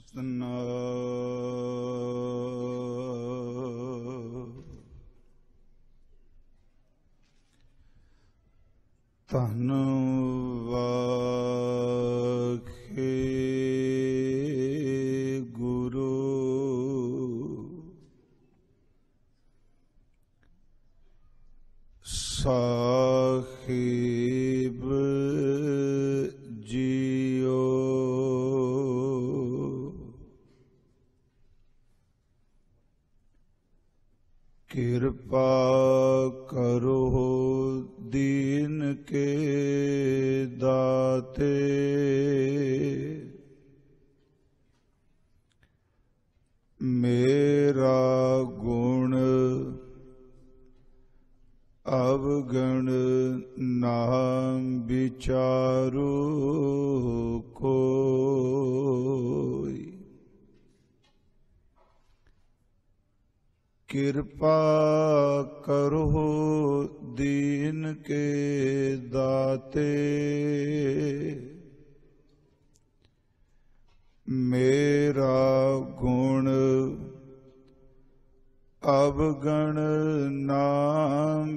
ਸਤਿਨਾਮ। ਧੰਨ ਵਾਖੇ ਗੁਰੂ ਸਾਹਿਬ ਜੀਓ। ਕਿਰਪਾ ਕਰੋ ਦੀਨ ਕੇ ਦਾਤੇ, ਮੇਰਾ ਗੁਣ ਅਵਗਣ ਨਾ ਵਿਚਾਰੂ ਕੋਈ। ਕਿਰਪਾ ਕਰੋ ਦੀਨ ਕੇ ਦਾਤੇ, ਮੇਰਾ ਗੁਣ ਅਵਗਣ ਨਾ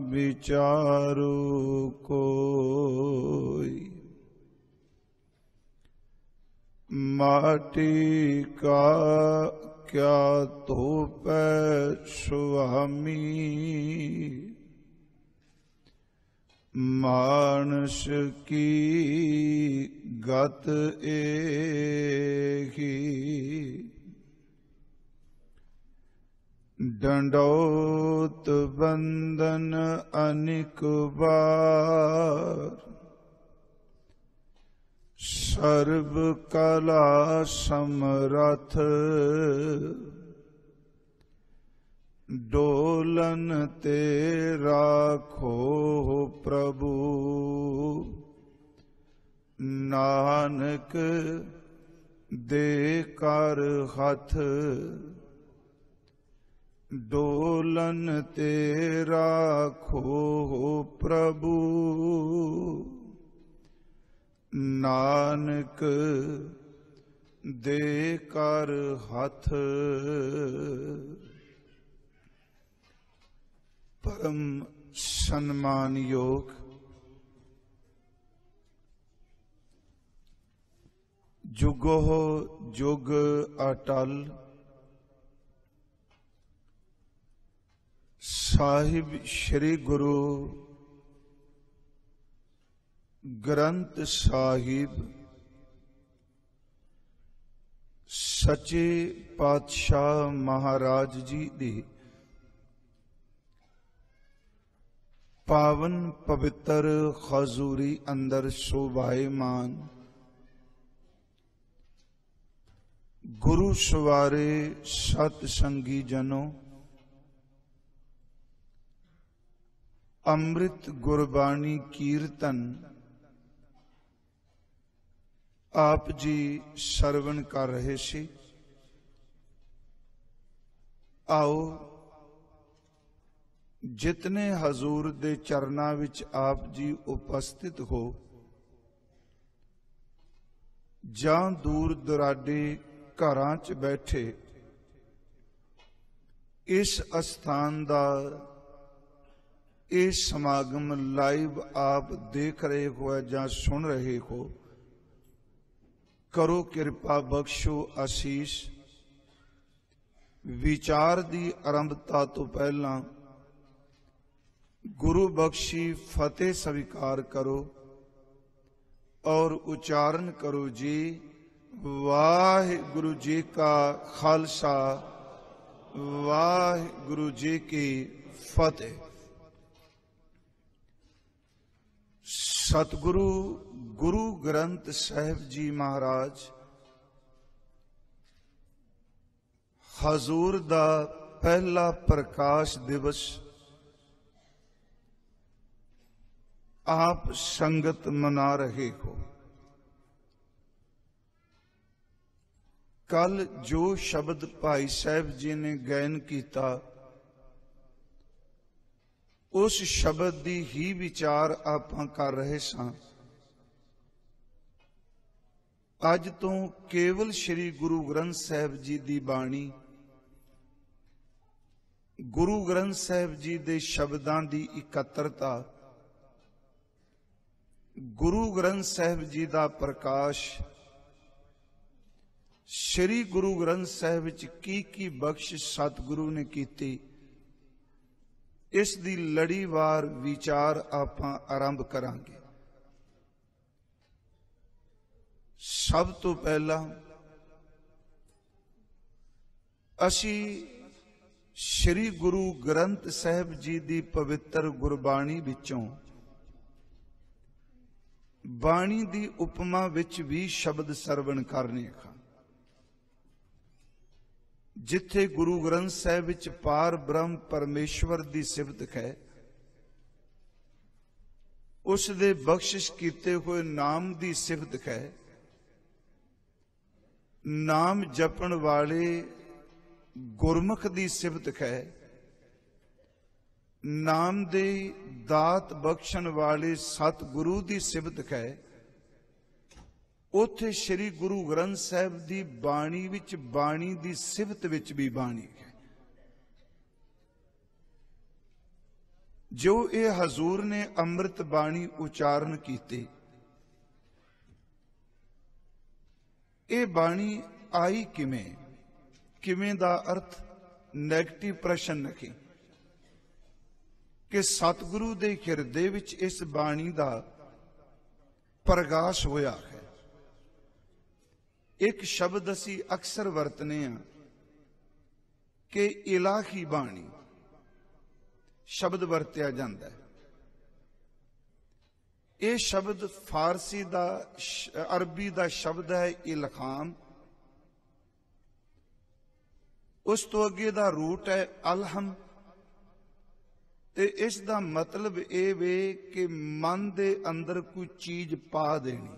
ਵਿਚਾਰੂ ਕੋਈ। ਮਾਟੀ ਕਾ ਕਿਆ ਧੋਪੈ ਸੁਆਮੀ, ਮਾਨਸ ਕੀ ਗਤ ਏਹੀ। ਡੰਡੌਤ ਬੰਦਨ ਅਨਿਕ ਬਾਰ, ਸਰਬ ਕਲਾ ਸਮਰਥ। ਡੋਲਨ ਤੇ ਰਾਖੋ ਪ੍ਰਭੂ, ਨਾਨਕ ਦੇ ਕਰ ਹੱਥ। ਡੋਲਨ ਤੇ ਰਾਖੋ ਪ੍ਰਭੂ, ਨਾਨਕ ਦੇ ਕਰ ਹੱਥ। ਪਰਮ ਸਨਮਾਨਯੋਗ ਜੁਗੋ ਜੁਗ ਅਟਲ ਸਾਹਿਬ ਸ੍ਰੀ ਗੁਰੂ ਗ੍ਰੰਥ ਸਾਹਿਬ ਸੱਚੇ ਪਾਤਸ਼ਾਹ ਮਹਾਰਾਜ ਜੀ ਦੀ ਪਾਵਨ ਪਵਿੱਤਰ ਹਜ਼ੂਰੀ ਅੰਦਰ ਸ਼ੋਭਾਇਮਾਨ ਗੁਰੂ ਸਵਾਰੇ ਸਤ ਸੰਗੀ ਜਨੋ, ਅੰਮ੍ਰਿਤ ਗੁਰਬਾਣੀ ਕੀਰਤਨ ਆਪ ਜੀ ਸਰਵਣ ਕਰ ਰਹੇ ਸੀ। ਆਓ ਜਿਤਨੇ ਹਜ਼ੂਰ ਦੇ ਚਰਨਾਂ ਵਿੱਚ ਆਪ ਜੀ ਉਪਸਥਿਤ ਹੋ, ਜਾਂ ਦੂਰ ਦੁਰਾਡੇ ਘਰਾਂ 'ਚ ਬੈਠੇ ਇਸ ਅਸਥਾਨ ਦਾ ਇਹ ਸਮਾਗਮ ਲਾਈਵ ਆਪ ਦੇਖ ਰਹੇ ਹੋ ਜਾਂ ਸੁਣ ਰਹੇ ਹੋ, ਕਰੋ ਕਿਰਪਾ ਬਖਸ਼ੋ ਆਸੀਸ। ਵਿਚਾਰ ਦੀ ਆਰੰਭਤਾ ਤੋਂ ਪਹਿਲਾਂ ਗੁਰੂ ਬਖਸ਼ੀ ਫਤਿਹ ਸਵੀਕਾਰ ਕਰੋ और उच्चारण करो जी। वाहिगुरु जी का खालसा, वाहिगुरु जी की फतेह। सतगुरु गुरु ग्रंथ साहिब जी महाराज हजूर दा पहला प्रकाश दिवस आप संगत मना रहे हो। कल जो शब्द भाई साहब जी ने गायन किया, उस शब्द दी ही विचार आप कर रहे सां अज तो केवल श्री गुरु ग्रंथ साहिब जी की बाणी, गुरु ग्रंथ साहिब जी के शब्दां की इकत्रता, गुरु ग्रंथ साहिब जी का प्रकाश, श्री गुरु ग्रंथ साहिब च की बख्शिश सतगुरु ने की, इस दी लड़ीवार विचार आपां आरंभ करांगे। सब तो पहला असी श्री गुरु ग्रंथ साहिब जी की पवित्र गुरबाणी विचों बाणी दी उपमा विच भी शब्द सरवण करने का, जिथे गुरु ग्रंथ साहिब विच पार ब्रह्म परमेश्वर की सिफत है, उस दे बख्शिश कीते हुए नाम की सिफत है, नाम जपण वाले गुरमुख की सिफत है, नाम दे दात बख्शण वाले सतगुरु की सिफत है, उथे श्री गुरु ग्रंथ साहिब की बाणी विच बाणी की सिफत विच भी बाणी है। जो ये हजूर ने अमृत बाणी उचारण कीते, ये बाणी आई किवें, किवें दा अर्थ नैगेटिव प्रश्न रखें कि सतगुरु दे हिरदे विच इस बाणी दा प्रकाश होया है। एक शब्द असी अक्सर वरतने कि इलाही बाणी शब्द वरत्या जाता है। यह शब्द फारसी दा अरबी दा शब्द है इलखाम, उस तो अगे दा रूट है अलहम, ते इस दा मतलब ये वे कि मन दे अंदर कोई चीज पा देनी,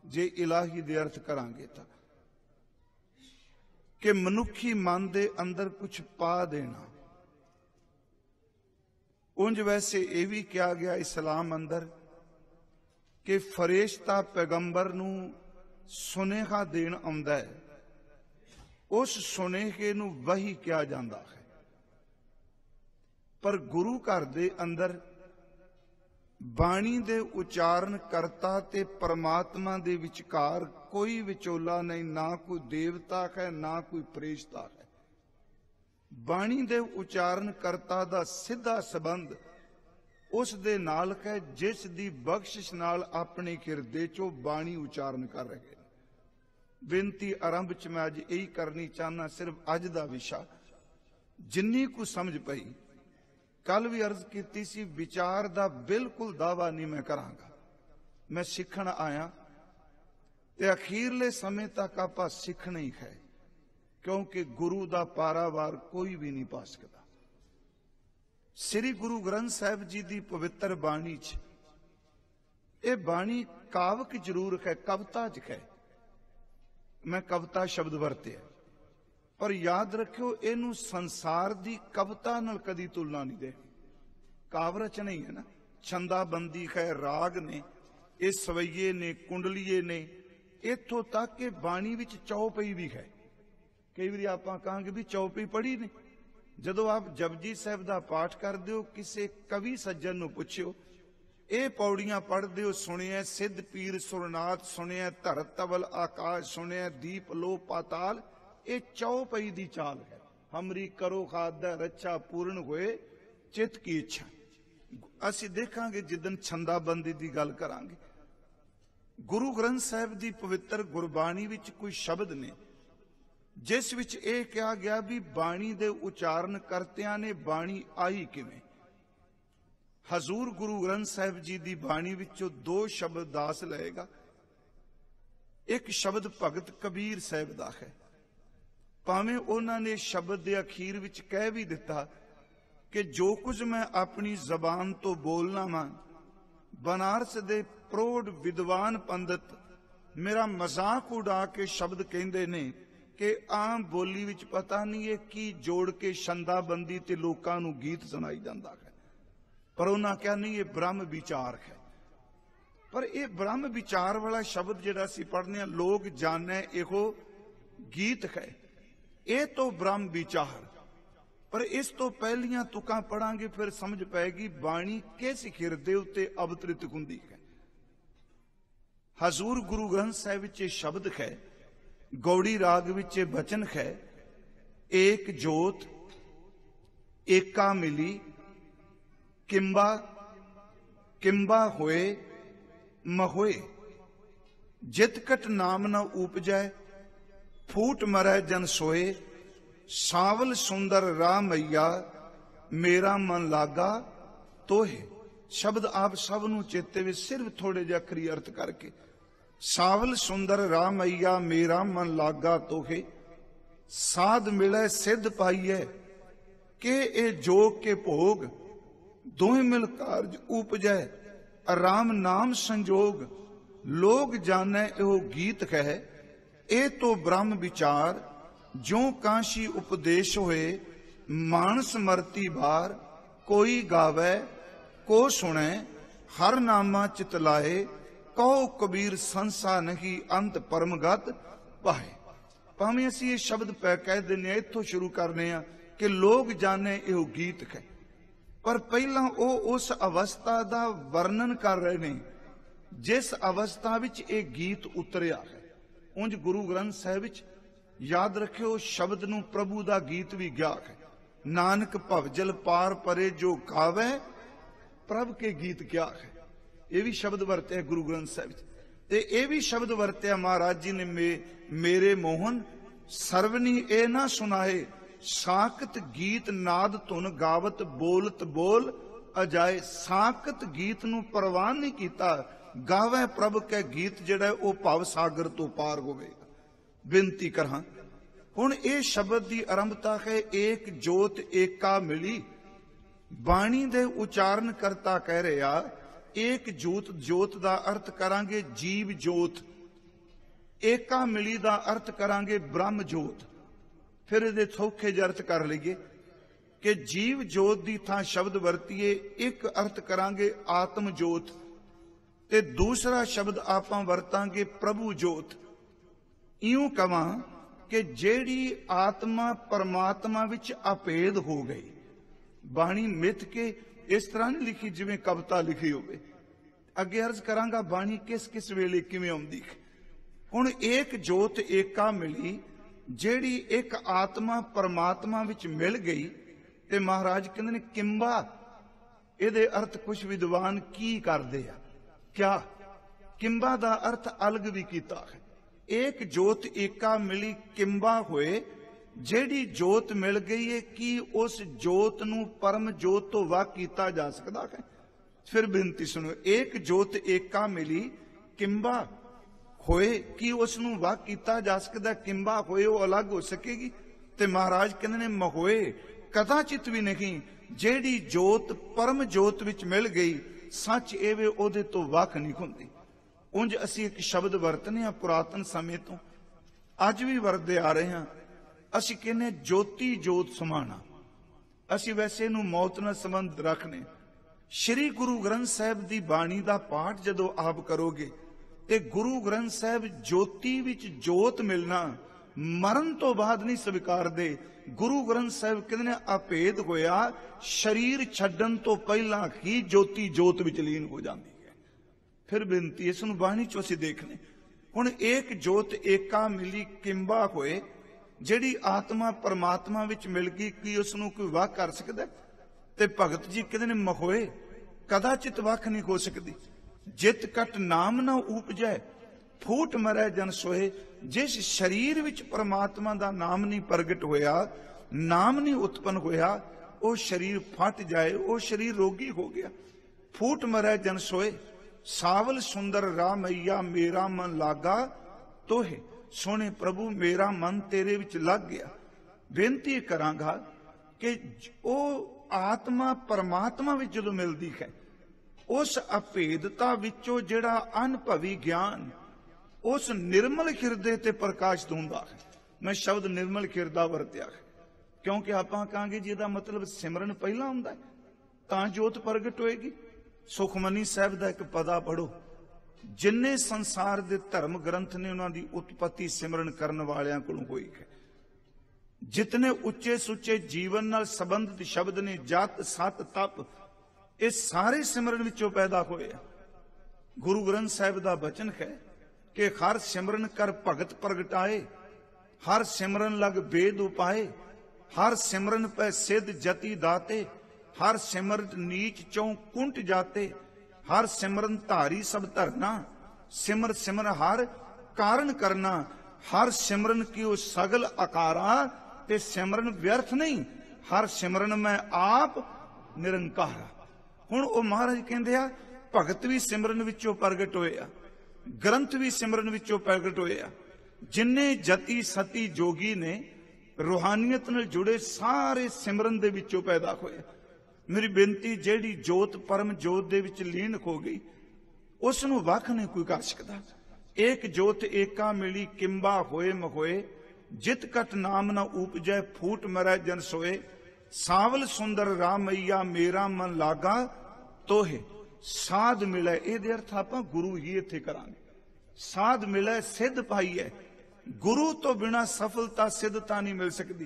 जे इलाही दे अर्थ करांगे तां कि मनुखी मन दे अंदर कुछ पा देना। उंज वैसे ये भी कहा गया इस्लाम अंदर कि फरिश्ता पैगंबर नूं सुनेहा देन आउंदा है, उस सुनेहे नूं वही कहा जाता है। पर गुरु घर दे अंदर बाणी दे उचारण करता ते परमात्मा दे विचकार कोई विचोला नहीं, ना कोई देवता है ना कोई फरिश्ता है। बाणी दे उचारण करता दा सीधा संबंध उस दे नाल है जिस दी बख्शिश नाल अपने हिरदे चो बाणी उचारण कर रहे हैं। बेनती आरंभ च मैं अज यही करनी चाहना, सिर्फ अज दा विशा जिन्नी को समझ पई, कल भी अर्ज की सी, विचार दा बिल्कुल दावा नहीं मैं करांगा। मैं सीखण आया ते अखीरले समय तक आपां सीखना ही है, क्योंकि गुरु दा पारावार कोई भी नहीं पा सकता। श्री गुरु ग्रंथ साहिब जी की पवित्र बाणी च ये बाणी कावक जरूर है, कविता च है। मैं कविता शब्द वरते, पर याद रखियो इनू संसार की कविता नाल कदी तुलना नहीं दे। कावरच नहीं है ना, छंदाबंदी है, राग ने, ये सवैये ने, कुंडलीए ने, इथों तक के बाणी विच चौपई भी है। कई बार आप कहांगे भी चौपई पढ़ी नहीं। जदों आप जपजी साहिब का पाठ करते हो, किसी कवि सज्जन नूं पुछियो, ये पौड़ियां पढ़ते हो, सुनिया सिद्ध पीर सुरनाथ, सुनिया धरत तवल आकाश, सुनिया दीप लो पाताल, ये चौपई दी चाल है। हमरी करो खादा रच्छा पूर्ण होए चित की इच्छा। असी देखांगे जिदन छंदाबंदी की गल करांगे। गुरु ग्रंथ साहिब की पवित्र गुरबाणी विच कोई शब्द ने जिस विच यह कहा गया भी बाणी दे उचारण करतियां ने बाणी आई किवें। हजूर गुरु ग्रंथ साहिब जी की बाणी विचों दो शब्द दास लएगा। एक शब्द भगत कबीर साहिब दा है, भावें उन्होंने शब्द के अखीर विच कह भी दिता कि जो कुछ मैं अपनी जबान तो बोलना वा, बनारस दे प्रौढ़ विद्वान पंडित मेरा मजाक उड़ा के शब्द कहते ने कि आम बोली विच पता नहीं है की जोड़ के छंदाबंदी ते लोकां नूं गीत सुनाई जाता है, पर उन्होंने क्या नहीं, ये ब्रह्म विचार है। पर यह ब्रह्म विचार वाला शब्द जिहड़ा असीं पढ़ने आ, लोग जाने इहो गीत है, ये तो ब्रह्म विचार। पर इस तो पहलियां तुकां पढ़ांगे फिर समझ पाएगी बाणी किस हिरदे उत्ते अवतरित हुंदी है। हजूर गुरु ग्रंथ साहिब विच शब्द है, गौड़ी राग विच बचन है, एक जोत एका मिली किंबा किंबा होए महोए, जित कट नाम न उपजै फूट मरै जन सोए, सावल सुंदर राह मैया मेरा मन लागा तोहे। शब्द आप सब नूं चेते विच सिर्फ थोड़े जिहा अखरी अर्थ करके, सावल सुंदर राह मैया मेरा मन लागा तोहे, साध मिलै सिद्ध पाइए के ए जोग के भोग, दोहें मिल कारज उपजै राम नाम संजोग, लोग जाने एहो गीत कहे, ए तो ब्रह्म विचार, ज्यों काशी उपदेश होए, मानस मरती बार, कोई गावे को सुने, हर नामा चितलाए, कहो कबीर संसा नहीं अंत परमगत पाए। भावें असीं ये शब्द पै कह दिने, इत्थों शुरू करने आ कि लोग जाने एहो गीत कहे, पर पहला वो उस अवस्था का वर्णन कर रहे ने जिस अवस्था विच ये गीत उतरिया है। उंज गुरु ग्रंथ साहिब विच याद रखियो शब्द नूं प्रभु का गीत भी गया है, नानक भवजल पार परे जो गावे प्रभ के गीत क्या है। ये भी शब्द वरत्या है गुरु ग्रंथ साहिब ते ये भी शब्द वरत्या महाराज जी ने मेरे मोहन सर्वनी ए ना सुनाए, साकत गीत नाद धुन गावत बोलत बोल अजाए। साकत गीत नूं परवान नहीं कीता, गावे प्रभ के गीत जिहड़ा वो भव सागर तो पार होवेगा। बेनती करा हुण ये शब्द की आरंभता है, एक जोत एका मिली। बाणी दे उचारण करता कह रहा एक जोत, जोत का अर्थ करांगे जीव जोत, एका मिली का अर्थ करांगे ब्रह्म जोत। फिर ये सौखे ज अर्थ कर लीए कि जीव जोत की थां शब्द वरतीए, एक अर्थ करांगे आत्म जोत ते दूसरा शब्द आपां वरतांगे प्रभु जोत। इउं कवां कि जेड़ी आत्मा परमात्मा विच अभेद हो गई। बाणी मिथ के इस तरह नहीं लिखी जिवें कविता लिखी होवे। अगे अर्ज करांगा बाणी किस किस वेले किवें आउंदी है। हुण एक जोत एका मिली, जेड़ी एक आत्मा परमात्मा विच मिल गई ते महाराज कहंदे ने किंबा, इहदे अर्थ कुछ विद्वान की करदे आ, क्या किंबा दा अर्थ अलग भी कीता है। एक जोत एका मिली किंबा होए, जेड़ी जोत मिल गई है कि उस जोत नूं परम जोत तो वाक कीता जा सकदा है। फिर बेनती सुनो, एक जोत एका मिली किंबा होए कि उसनूं वाक कीता जा सकदा, किंबा होए वो अलग हो सकेगी। ते महाराज कहंदे ने महोए कदाचित भी नहीं, जेड़ी जोत परम जोत विच मिल गई सच एवे ओदे तो वख नहीं हुंदी। उंज असीं एक शब्द वरतने आ पुरातन समय तो, अज भी वरतदे आ रहे हां। असीं कहने ज्योति जोत समाना, असीं वैसे नूं मौत नाल संबंध रखने। श्री गुरु ग्रंथ साहिब दी बाणी दा पाठ जदों आप करोगे ते गुरु ग्रंथ साहिब ज्योति विच जोत मिलना मरण तो बाद नहीं स्वीकार दे। गुरु ग्रंथ साहिब कहंदे ने अभेद होया, शरीर छड्डण तो पहला ही ज्योति जोत विच लीन हो जाती है। फिर बेनती इस नूं बाणी चों असीं देखने। हुण एक जोत एका मिली किंबा होए, जिहड़ी आत्मा परमात्मा विच मिल गई कि उसनूं कोई वाह कर सकदा। ते भगत जी कहंदे ने महोए कदाचित वख नहीं हो सकदी, जित कट नाम ना उपजै फूट मरै जन सोए। जिस शरीर विच परमात्मा दा नाम नहीं प्रगट होया, नाम नहीं उत्पन्न होया, वो शरीर फट जाए, वो शरीर रोगी हो गया। फूट मरै जन सोए, सावल सुंदर राह मैया मेरा मन लागा तोहे। सोने प्रभु मेरा मन तेरे विच लग गया। बेनती करांगा कि वो आत्मा परमात्मा विच जदों मिलदी है, उस अभेदता विचों जिहड़ा अनुभवी ज्ञान उस निर्मल हिरदे ते प्रकाशित हुंदा है। मैं शब्द निर्मल हिरदा वरत्या है क्योंकि आपां कहांगे जिहदा मतलब सिमरन पहला हुंदा है तां जोत प्रगट होएगी। सुखमनी साहिब दा एक पदा पढ़ो, जिन्ने संसार के धर्म ग्रंथ ने उन्होंने उत्पत्ति सिमरन करने वालियां कोलों होई है। जितने उच्चे सुच्चे जीवन नाल संबंधित शब्द ने, जत सत तप, ये सारे सिमरन विचों पैदा होए। गुरु ग्रंथ साहिब का बचन है कि हर सिमरन कर भगत प्रगटाए, हर सिमरन लग बेद उपाए, हर सिमरन पै सिद्ध जति दाते, हर सिमरन नीच चौं कुंट जाते, हर सिमरन धारी सब धरना, सिमर सिमर हर कारण करना, हर सिमरन की वो सगल आकारा, ते सिमरन व्यर्थ नहीं, हर सिमरन में आप निरंकार। हुण वो महाराज कहंदे आ भगत भी सिमरन विचों प्रगट होए आ, ग्रंथ भी सिमरन विचों प्रगट होए आ। जिन्ने जति सती जोगी ने रूहानियत नाल जुड़े सारे सिमरन दे विचों पैदा होए। मेरी बेनती, जेड़ी जोत परम जोत दे विच लीन हो गई उस नूं वख नहीं कोई कर सकदा। एक जोत एका मिली किंबा होए महोए, जित कट नाम न उपजै फूट मरै जन सोए, सावल सुंदर रामैया मेरा मन लागा तोहे, साध मिले। ਇਹਦੇ अर्थ ਆਪਾਂ गुरु ही इत्थे करांगे। साध मिले सिद्ध पाई है, गुरु तो बिना सफलता सिद्धता नहीं मिल सकती।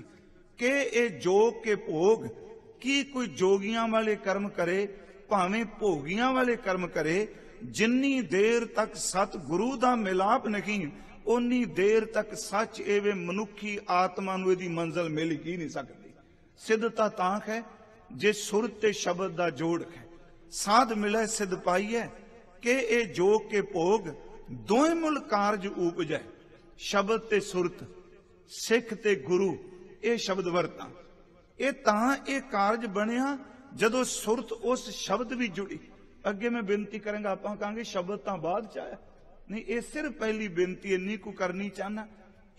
कि ये जोग के भोग की कोई जोगियां वाले कर्म करे, भावें भोगियां वाले कर्म करे, जिन्नी देर तक सत गुरु दा मिलाप नहीं उन्नी देर तक सच एवे मनुखी आत्मा नूं इहदी मंजिल मिल ही नहीं सकती। सिद्धता तां है जे सुर ते शब्द दा जोड़ है। साध मिले सिद्ध पाई है कि ये जोग के भोग दोए मुल कारज उपजै, शब्द ते सुरत, सिख ते गुरु, ये शब्द वरतां। ये तां ये कारज बनिया जदों सुरत उस शब्द भी जुड़ी। अगे मैं बेनती करांगा, आपां कहांगे शब्द तां बाद च आया नहीं, ये सिर्फ पहली बेनती इन्नी को करनी चाहना।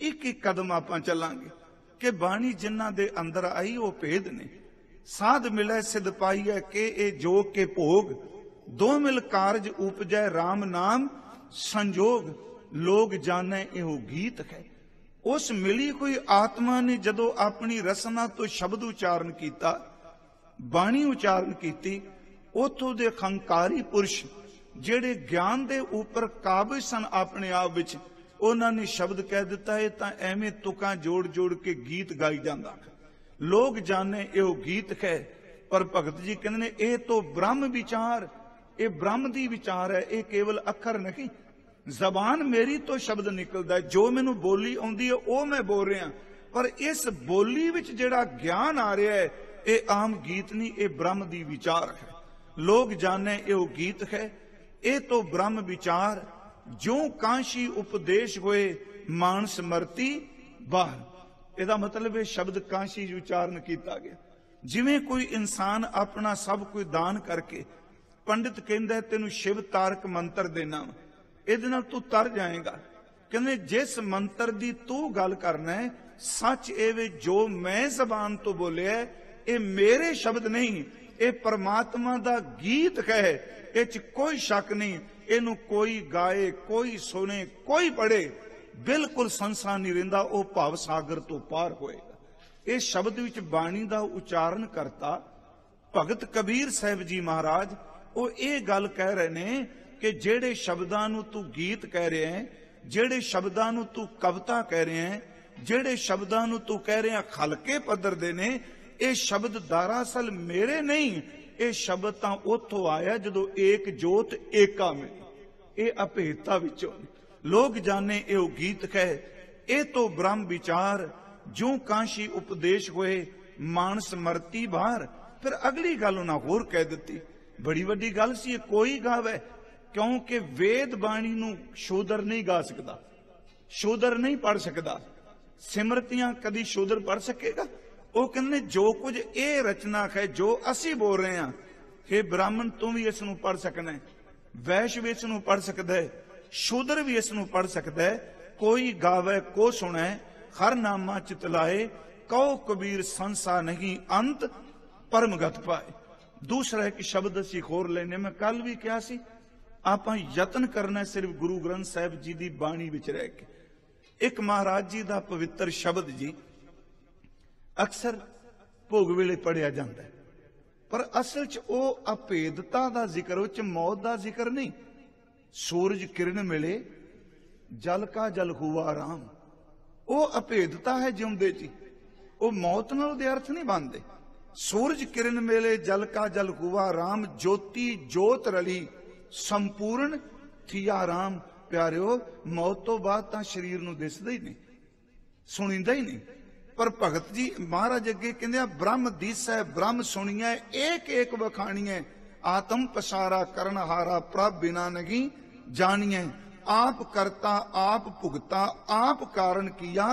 एक एक कदम आपां चलांगे कि बाणी जिन्हां दे अंदर आई वो भेद ने। साध मिलै सिद्ध पाई है कि ये जोग के भोग दो मिल कारज उपजै, राम नाम संजोग लोग जाने इहो गीत है। उस मिली कोई आत्मा ने जदों अपनी रसना तो शब्द उचारण किया, बाणी उचारण की, उथों दे खंकारी पुरुष जेड़े ज्ञान दे ऊपर काबिज सन अपने आप विच, उन्हां ने शब्द कह दिता है तां एवें तुकां जोड़ जोड़ के गीत गाई जांदा। लोग जाने इहो गीत है, पर भगत जी कहंदे ने ये तो ब्रह्म विचार, ये ब्रह्म दी विचार है, ये केवल अखर नहीं। जबान मेरी तो शब्द निकलदा है, जो मैनू बोली आउंदी है वो मैं बोल रहा, पर इस बोली विच जेड़ा ज्ञान आ रहा है ये आम गीत नहीं, ये ब्रह्म दी विचार है। लोग जाने इहो गीत है, ये तो ब्रह्म विचार, जो कांशी उपदेश होए मानस मरती बाहर। ਇਹਦਾ मतलब है शब्द कांशी उच्चारण किया गया। जिवें कोई इंसान अपना सब कुछ दान करके पंडित कहंदा तेनू शिव तारक मंत्र देना, इहदे नाल तू तर जाएगा। कहंदे जिस मंत्र दी तू गल करना है, सच एवे जो मैं जबान तो बोलिया ये मेरे शब्द नहीं, ये परमात्मा दा गीत है, इह कोई शक नहीं। इनू कोई गाए, कोई सुने, कोई पढ़े, बिल्कुल संसा नहीं रहिंदा, वो भाव सागर तो पार होएगा। इस शब्द विच बाणी दा उच्चारण करता भगत कबीर साहिब जी महाराज वो ये गल कह रहे ने कि जेड़े शब्दां नू तू गीत कह रहे हैं, जेड़े शब्दां नू तू कविता कह रहे हैं, जेड़े शब्दां नू तू कह रहे हैं खलके पद्धर दे ने, ये शब्द दरअसल मेरे नहीं, ये शब्द तां उथों आया जदों एक जोत एका मिली। ये अभेदता विचों लोग जाने यो गीत है, ये तो ब्रह्म विचार, जो कांशी उपदेश होए मानस मरती बाहर। फिर अगली गल उन्हें होर कह दी, बड़ी वड्डी गल सी, कोई गावे, क्योंकि वेद बाणी नू शूदर नहीं गा सकता, शूदर नहीं पढ़ सकता, सिमरतियां कदी शूदर पढ़ सकेगा। वो कहने जो कुछ ये रचना है जो असी बोल रहे हैं, हे ब्राह्मण तू भी इस नू पढ़ सकना है, वैश्य भी इस नू पढ़ सकता है, शूदर भी इस नू पढ़ सकता है। कोई गावे को सुने, हर नामा चितलाए, कहो कबीर संसा नहीं अंत परमगत पाए। दूसरा एक शब्द असी होर लेने, मैं कल भी कहा सी, आपां यतन करना सिर्फ गुरु ग्रंथ साहिब जी की बाणी विच रह के। एक महाराज जी का पवित्र शब्द जी अक्सर भोग वेले पढ़िया जाता है, पर असल च वो अभेदता का जिक्र, उस मौत का जिक्र नहीं। सूरज किरण मिले जल का जल हुआ राम। वो अभेदता है जिउंदे ची, वो मौत नाल दे अर्थ नहीं बनते। सूरज किरण मिले जल का जल हुआ राम, ज्योति जोत रली संपूर्ण थिया राम। प्यारिओ, मौत तो बाद तां शरीर नूं दिसदा ही नहीं, सुणींदा ही नहीं, पर भगत जी महाराज अगे कहंदे ब्रह्म दिसै ब्रह्म सुणिया, एक एक वखाणिए, आत्म पसारा करनहारा प्रभ बिना नहीं जानिए। आप करता आप भुगता आप कारण किया,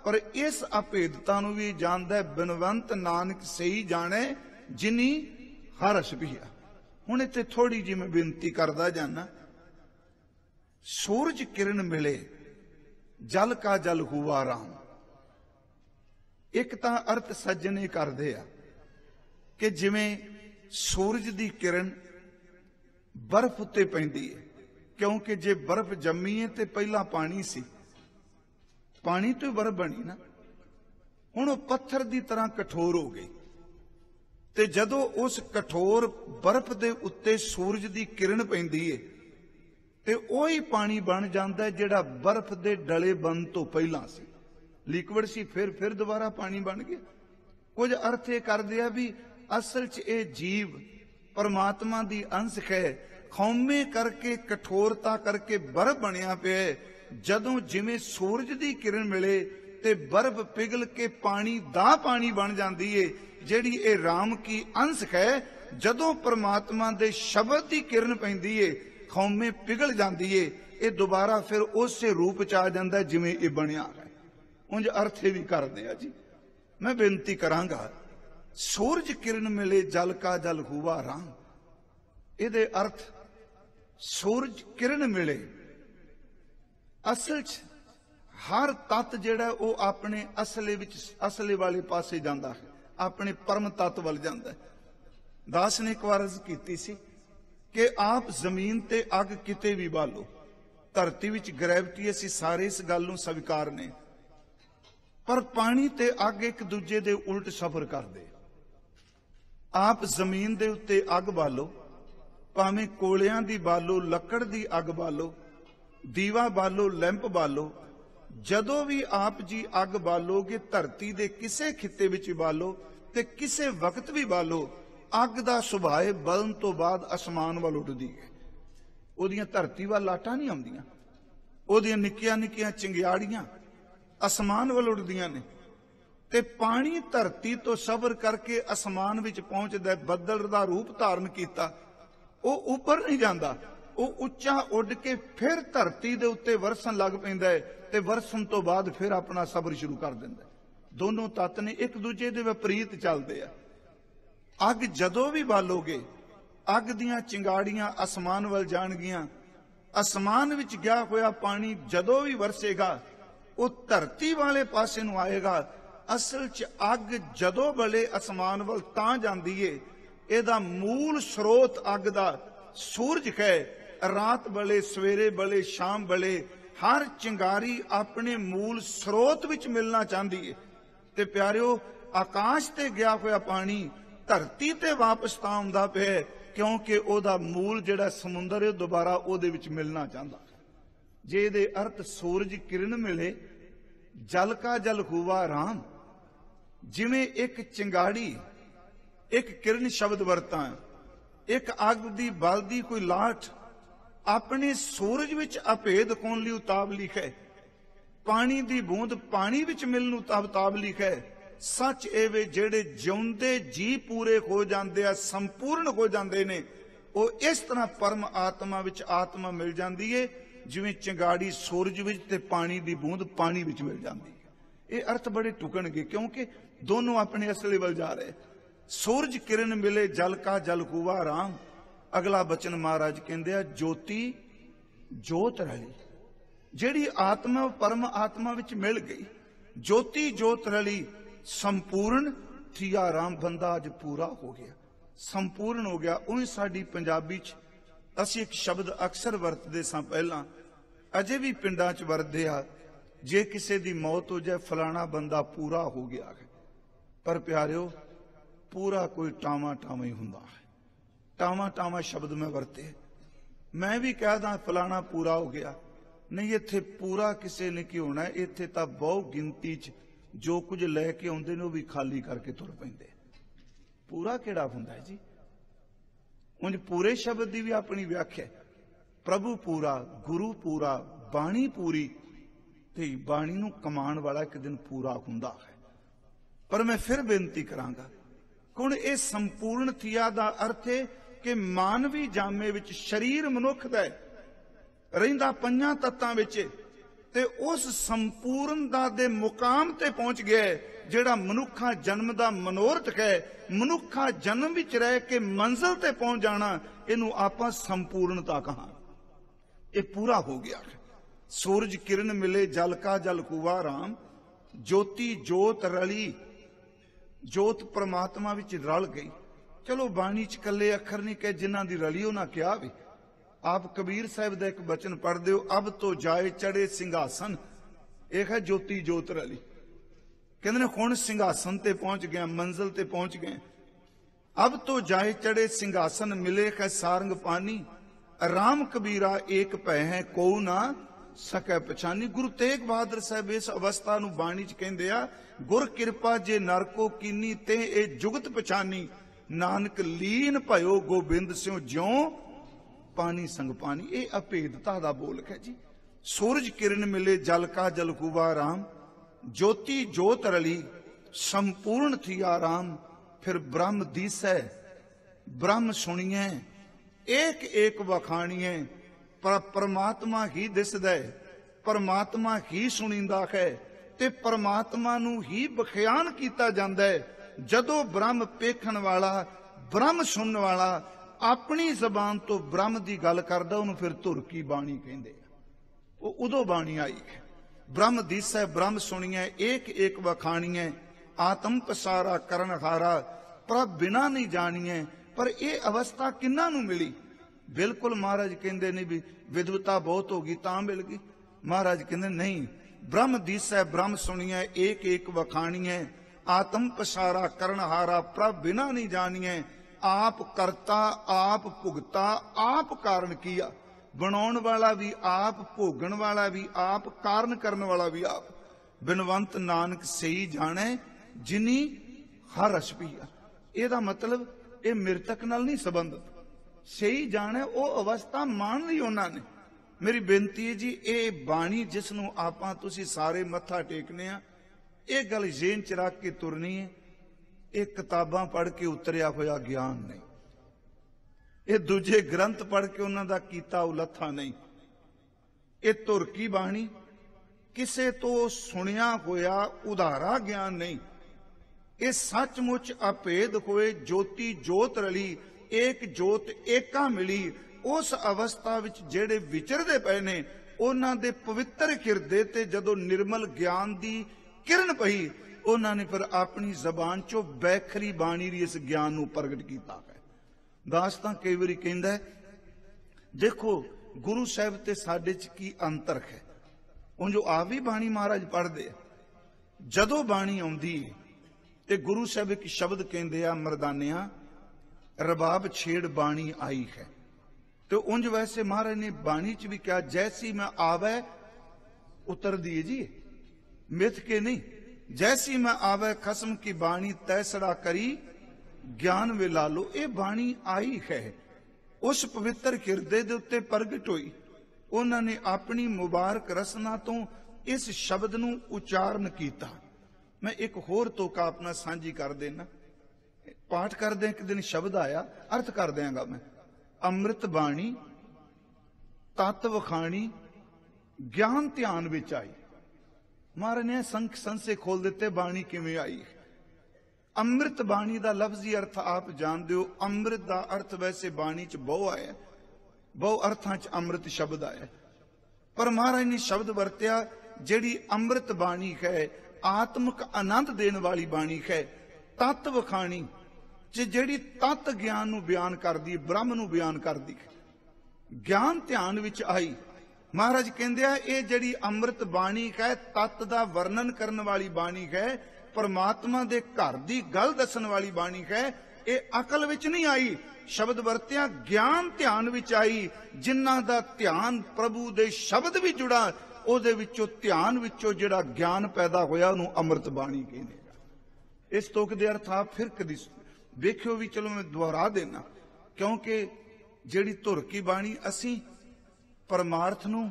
पर इस अभेदता नूं भी जानदा बिनवंत नानक सही जाने जिनी हरस पिया। हुण इत्थे थोड़ी जी मैं बेनती करदा जाना, सूरज किरण मिले जल का जल हुआ राम। एक तां अर्थ सज्जने करदे आ कि जिवें सूरज दी किरण बर्फ उत्ते पैंदी है, क्योंकि जे बर्फ जम्मी है तो पहला पानी सी, पानी तो बर्फ बनी ना, हुण वो पत्थर दी तरह कठोर हो गई। ते जदों उस कठोर बर्फ दे उत्ते सूरज दी किरण पैंदी है ते ओही पानी बन जांदा है जिहड़ा बर्फ दे डले बन तो पहला सी, लिक्विड सी, फिर दोबारा पानी बन गया। कुछ अर्थ ये करदे आ भी असल च ये जीव परमात्मा दी अंश है, खौमे करके कठोरता करके बर्फ बनया पे। जदों जिवें सूरज दी किरण मिले ते बर्फ पिघल के पानी दा पानी बन जाती है, जिहड़ी ये राम की अंश है। जदों परमात्मा दे शब्द की किरण पैंदी है, खौमे पिघल जाती है, ये दोबारा फिर उस रूप च आ जाता है जिवें ये बनया है। उंज अर्थ भी करदे आ जी। मैं बेनती करांगा, सूरज किरण मिले जल का जल हुआ राम, इहदे अर्थ सूरज किरण मिले, असल च हर तत्त जिहड़ा वो अपने असले वाले पासे जांदा है, अपने परम तत्त वल जांदा है। दास ने एक बार अर्ज कीती सी कि आप जमीन ते अग किते भी बालो, धरती विच ग्रैविटी असीं सारे इस गल नूं स्वीकारने, पर पानी ते अग एक दूजे दे उल्ट सफर करदे। आप जमीन दे उत्ते अग बालो, भावें कोलियां दी बालो, लकड़ दी अग बालो, दीवा बालो, लैंप बालो, जदों भी आप जी अग बालोगे धरती दे किसे खिते विच बालो ते किसे वक्त भी बालो, अग दा सुभाए बलन तो बाद आसमान वाल उड़दी है। ओदियां धरती वाल लाटां नहीं आउंदियां, ओदियां निक्कियां निक्कियां चिंगियाड़ियां आसमान वाल उड़दियां ने। ते पानी धरती तो सफर करके आसमान विच पहुंचदा, बदल दा रूप धारण कीता, वो ऊपर नहीं जाता, वो उच्चा उड़ के फिर धरती दे उत्ते वरसन लग पैंदा है ते वरसन तो बाद फिर अपना सफर शुरू कर दिंदा। दोनों तत्त ने एक दूजे दे विपरीत चलदे आ। अग जदों भी बालोगे, अग दियां चिंगाड़ियां आसमान वल जाणगियां, आसमान विच गया होया पानी जदों भी वरसेगा वो धरती वाले पासे नूं आएगा। असल च अग जदों बले आसमान वल तां जांदी है, ਇਹਦਾ मूल स्रोत अग दा सूरज है। रात बले सवेरे बले शाम बले हर चिंगारी अपने मूल स्रोत विच मिलना चाहती है। ते प्यारिओ, आकाश ते गया होया पानी धरती ते वापस तां आउंदा पिया, क्योंकि ओदा मूल जिहड़ा समुंदर है दोबारा ओदे विच मिलना चाहता। जे इहदे अर्थ सूरज किरण मिले जल का जल हुआ राम, जिवें एक चिंगाड़ी एक किरण शब्द वरता, एक अग दी बलदी कोई लाठ अपने सूरज विच अभेद कौन लई उतावली है, पानी दी बूंद पानी विच मिलन उतावली है। सच एवे जेड़े जिउंदे जी पूरे हो जांदे आ, संपूर्ण हो जांदे ने, वो इस तरह परम आत्मा विच आत्मा मिल जांदी है जिवें चिंगाड़ी सूरज विच ते पानी दी बूंद पानी विच मिल जांदी है। ये अर्थ बड़े टुकणगे क्योंकि दोनों अपने असले वल जा रहे। सूरज किरण मिले जल का जल हुआ राम। अगला बचन महाराज कहंदे ज्योति जोत रली, जेड़ी आत्मा परम आत्मा विच मिल गई, ज्योति जोत रली संपूर्ण थिया राम। बंदा अज पूरा हो गया, संपूर्ण हो गया। उही साडी पंजाबी च असीं एक शब्द अक्सर वरतदे सां, पहला अजे भी पिंडां च वरतदे आ, जे किसे दी मौत हो जाए फलाना बंदा पूरा हो गया है। पर प्यारिओ, पूरा कोई टावा टावा ही हुंदा है। टावा टावा शब्द में वरते, मैं भी कह दा फलाना पूरा हो गया, नहीं इत्थे पूरा किसी ने की होना, इत्थे तां बहु गिनती च जो कुछ लैके आउंदे ने वो भी खाली करके तुर पैंदे। पूरा किहड़ा हुंदा है जी? उंज पूरे शब्द की भी अपनी व्याख्या, प्रभु पूरा, गुरु पूरा, बाणी पूरी, ते बाणी नूं कमाण वाला एक दिन पूरा हुंदा है। पर मैं फिर बेनती करांगा, हुण इह संपूर्ण थिया दा अर्थ है कि मानवी जामे विच शरीर मनुख दा रहिंदा पंजां तत्तां विच, ते उस संपूर्णता दे मुकाम ते पहुंच गया जिहड़ा मनुखा जन्म दा मनोरथ है। मनुखा जन्म विच रह के मंजिल ते पहुंच जाना, इहनूं आपां संपूर्णता कहां। ये पूरा हो गया है। सूरज किरण मिले जल का जल कुआ राम, ज्योति जोत रली, जोत परमात्मा विच रल गई। चलो बाणी च कले अखर नहीं कहे, जिन्हां दी रली उन्हां कहा भी। आप कबीर साहब का एक बचन पढ़ते हो, अब तो जाए चढ़े सिंघासन, एक है ज्योति जोत रली। कहते ने हुण सिंघासन ते पहुंच गया, मंजिल ते पहुंच गए। अब तो जाए चढ़े सिंघासन, मिले है सारंग पानी, राम कबीरा एक पै है को ना सकै पछानी। गुरु तेग बहादुर साहब इस अवस्था नूं बाणी च कहंदे आ, गुर किरपा जे नरको कीनी ते ए जुगत पछानी, नानक लीन भयो गोबिंद स्यों ज्यों पानी संग पानी। ये अभेदता दा बोल है जी। सूरज किरण मिले जल का जल कुआ राम, ज्योति जोत रली, संपूर्ण थिया राम। फिर ब्रह्म दिसै ब्रह्म सुनिए, एक एक वखाणिए। पर परमात्मा ही दिसदा है, परमात्मा ही सुनिंदा है, ते परमात्मा नूं ही बखियान कीता जांदा है। जदों ब्रह्म पेखण वाला, ब्रह्म सुनने वाला अपनी जबान तो ब्रह्म की गल करदा, उन्होंने फिर धुर की बाणी कहंदे आ। वो उदों बाणी आई है। ब्रह्म दिसै ब्रह्म सुनिए, एक एक वखाणिए। आत्म पसारा करन हारा, प्रभ बिना नहीं जानिए। पर यह अवस्था किन्हां नूं मिली? बिल्कुल महाराज कहंदे नहीं भी विद्वता बहुत होगी तां मिल गई। महाराज कहंदे नहीं, ब्रह्म दिसै ब्रह्म सुनिए, एक एक वखाणिए। आत्म पसारा करन हारा, प्रभ बिना नहीं जानिए। आप करता आप भुगता, आप कारण किया। बनाउण वाला भी आप, भोगण वाला भी आप, कारण करन वाला भी आप। बिनवंत नानक सही जाने, जिनी हर रस पिया। ਇਹਦਾ मतलब ਇਹ ਮ੍ਰਿਤਕ ਨਾਲ ਨਹੀਂ ਸੰਬੰਧਿਤ। ਸਹੀ ਜਾਣੇ ਉਹ ਅਵਸਥਾ ਮਾਣ ਲਈ ਉਹਨਾਂ ਨੇ। ਮੇਰੀ ਬੇਨਤੀ ਹੈ ਜੀ, ਇਹ ਬਾਣੀ ਜਿਸ ਨੂੰ ਆਪਾਂ ਤੁਸੀਂ ਸਾਰੇ ਮੱਥਾ ਟੇਕਨੇ ਆ, ਇਹ ਗੱਲ ਜ਼ੇਨ ਚ ਰੱਖ ਕੇ ਤੁਰਨੀ ਹੈ। ਇਹ ਕਿਤਾਬਾਂ ਪੜ੍ਹ ਕੇ ਉਤਰਿਆ ਹੋਇਆ ਗਿਆਨ ਨਹੀਂ, ਇਹ ਦੂਜੇ ਗ੍ਰੰਥ ਪੜ੍ਹ ਕੇ ਉਹਨਾਂ ਦਾ ਕੀਤਾ ਉਲੱਥਾ ਨਹੀਂ। ਇਹ ਧੁਰ ਕੀ ਬਾਣੀ, ਕਿਸੇ ਤੋਂ ਸੁਣਿਆ ਹੋਇਆ ਉਧਾਰਾ ਗਿਆਨ ਨਹੀਂ। ਇਹ सचमुच अभेद होए, ज्योति जोत रली, एक जोत एका मिली। उस अवस्था विच जेड़े विचरदे पए ने, उन्हां दे पवित्र हिरदे ते जदों निर्मल ज्ञान दी किरण पई, उन्हां ने फिर अपनी जबान चों बैखरी बाणी दी इस ज्ञान नूं प्रगट कीता है। दास तां कई वारी कहंदा है, देखो गुरु साहिब ते साडे च की अंतर है। उंज आप भी बाणी महाराज पढ़दे, जदों बाणी आउंदी ते गुरु साहब एक शब्द कहंदे आ, मरदानिया रबाब छेड़ बाणी आई है। तो उंज वैसे महाराज ने बाणी च भी क्या, जैसी मैं आवे उतर दिए जी, मिथ के नहीं। जैसी मैं आवे खसम की बाणी, तैसड़ा करी ज्ञान वे लालो। ये बाणी आई है, उस पवित्र हिरदे दे उत्ते प्रगट हुई। उन्होंने अपनी मुबारक रसना तो इस शब्द नूं उचारण कीता। मैं एक होर तोका अपना सांझी कर देना। पाठ कर दे, एक दिन शब्द आया, अर्थ कर देंगा मैं। अमृत बाणी तत्व वखाणी, ज्ञान ध्यान विच आई। महाराज ने संख संसे खोल दिते, बाणी किवें आई। अमृत बाणी का लफ्जी अर्थ आप जानते हो। अमृत का अर्थ वैसे बाणी च बहु आया, बहु अर्थां च अमृत शब्द आया। पर महाराज ने शब्द वरत्या, जिहड़ी अमृत बाणी है, आत्मक आनंद देने वाली बाणी है। तत्व वखाणी जिहड़ी तत्त ज्ञान नूं बयान करदी, ब्रह्म नूं बयान करदी है। ज्ञान ध्यान विच आई। महाराज कहंदे आ, ये जिहड़ी अमृत बाणी है, तत्त दा वर्णन करन वाली बाणी है, परमात्मा दे घर दी गल दसन वाली बाणी है। ये अकल विच नहीं आई, शब्द वरत्या ज्ञान ध्यान विच आई। जिन्हां दा ध्यान प्रभु दे शब्द भी जुड़ा, ਉਹਦੇ ਵਿੱਚੋਂ ਧਿਆਨ ਵਿੱਚੋਂ ਜਿਹੜਾ ਗਿਆਨ ਪੈਦਾ ਹੋਇਆ ਉਹਨੂੰ ਅੰਮ੍ਰਿਤ ਬਾਣੀ ਕਹਿੰਦੇ। ਇਸ ਤੁਕ ਦੇ ਅਰਥ ਆਪ ਫਿਰ ਕਦੀ ਵੇਖਿਓ ਵੀ, ਚਲੋ ਮੈਂ ਦੁਹਰਾ ਦੇਣਾ, ਕਿਉਂਕਿ ਜਿਹੜੀ ਧੁਰ ਕੀ ਬਾਣੀ ਅਸੀਂ ਪਰਮਾਰਥ ਨੂੰ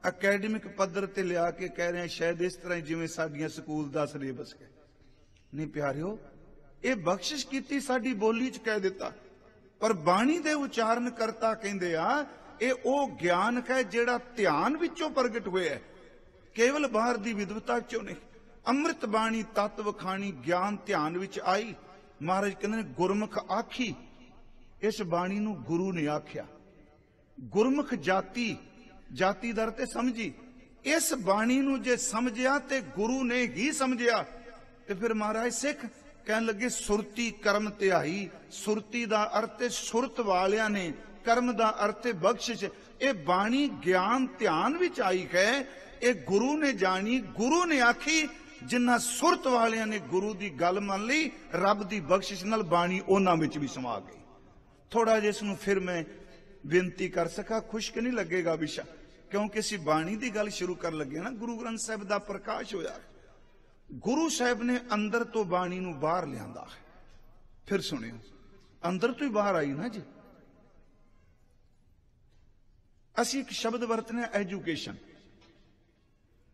ਅਕੈਡਮਿਕ ਪੱਧਰ ਤੇ ਲਿਆ ਕੇ ਕਹਿ ਰਹੇ ਹਾਂ, ਸ਼ਾਇਦ ਇਸ ਤਰ੍ਹਾਂ ਜਿਵੇਂ ਸਾਡੀਆਂ ਸਕੂਲ ਦਾ ਸਿਲੇਬਸ ਹੈ। ਨਹੀਂ ਪਿਆਰਿਓ, ਇਹ ਬਖਸ਼ਿਸ਼ ਕੀਤੀ ਸਾਡੀ ਬੋਲੀ 'ਚ ਕਹਿ ਦਿੱਤਾ, ਪਰ ਬਾਣੀ ਦੇ ਉਚਾਰਨ ਕਰਤਾ ਕਹਿੰਦੇ ਆ ਇਹ ਉਹ ਗਿਆਨ ਹੈ ਜਿਹੜਾ ਧਿਆਨ ਵਿੱਚੋਂ ਪ੍ਰਗਟ ਹੋਇਆ, ਕੇਵਲ ਬਾਹਰ ਦੀ ਵਿਦਵਤਾ ਚੋਂ ਨਹੀਂ। ਅੰਮ੍ਰਿਤ ਬਾਣੀ ਤਤ ਵਖਾਣੀ ਗਿਆਨ ਧਿਆਨ ਵਿੱਚ ਆਈ। ਮਹਾਰਾਜ ਕਹਿੰਦੇ ਨੇ ਗੁਰਮੁਖ ਆਖੀ, ਇਸ ਬਾਣੀ ਨੂੰ ਗੁਰੂ ਨੇ ਆਖਿਆ। ਗੁਰਮੁਖ ਜਾਤੀ, ਜਾਤੀ ਦਰ ਤੇ ਸਮਝੀ, ਇਸ ਬਾਣੀ ਨੂੰ ਜੇ ਸਮਝਿਆ ਤੇ ਗੁਰੂ ਨੇ ਹੀ ਸਮਝਿਆ। ਤੇ ਫਿਰ ਮਹਾਰਾਜ ਸਿੱਖ ਕਹਿਣ ਲੱਗੇ ਸੁਰਤੀ ਕਰਮ ਧਿਆਈ। ਸੁਰਤੀ ਦਾ ਅਰਥ ਸੁਰਤ ਵਾਲਿਆਂ ਨੇ, ਕਰਮ ਦਾ ਅਰਥ ਹੈ ਬਖਸ਼ਿਸ਼। ਇਹ ਬਾਣੀ ਗਿਆਨ ਧਿਆਨ ਵਿੱਚ ਆਈ ਹੈ, ਇਹ ਗੁਰੂ ਨੇ ਜਾਣੀ, ਗੁਰੂ ਨੇ ਆਖੀ। ਜਿਨ੍ਹਾਂ ਸੁਰਤ ਵਾਲਿਆਂ ਨੇ ਗੁਰੂ ਦੀ ਗੱਲ ਮੰਨ ਲਈ, ਰੱਬ ਦੀ ਬਖਸ਼ਿਸ਼ ਨਾਲ ਬਾਣੀ ਉਹਨਾਂ ਵਿੱਚ ਵੀ ਸਮਾ ਗਈ। ਥੋੜਾ ਜਿਹਾ ਇਸ ਨੂੰ ਫਿਰ ਮੈਂ ਬੇਨਤੀ ਕਰ ਸਕਾਂ, ਖੁਸ਼ਕ ਨਹੀਂ ਲੱਗੇਗਾ ਵਿਸ਼ਾ, ਕਿਉਂਕਿ ਅਸੀਂ ਬਾਣੀ ਦੀ ਗੱਲ ਸ਼ੁਰੂ ਕਰਨ ਲੱਗੇ ਨਾ। ਗੁਰੂ ਗ੍ਰੰਥ ਸਾਹਿਬ ਦਾ ਪ੍ਰਕਾਸ਼ ਹੋਇਆ, ਗੁਰੂ ਸਾਹਿਬ ਨੇ ਅੰਦਰ ਤੋਂ ਬਾਣੀ ਨੂੰ ਬਾਹਰ ਲਿਆਂਦਾ ਹੈ। ਫਿਰ ਸੁਣਿਓ, ਅੰਦਰ ਤੋਂ ਹੀ ਬਾਹਰ ਆਈ ਨਾ ਜੀ। ਅਸੀਂ ਇੱਕ ਸ਼ਬਦ ਵਰਤਨੇ ਐਜੂਕੇਸ਼ਨ।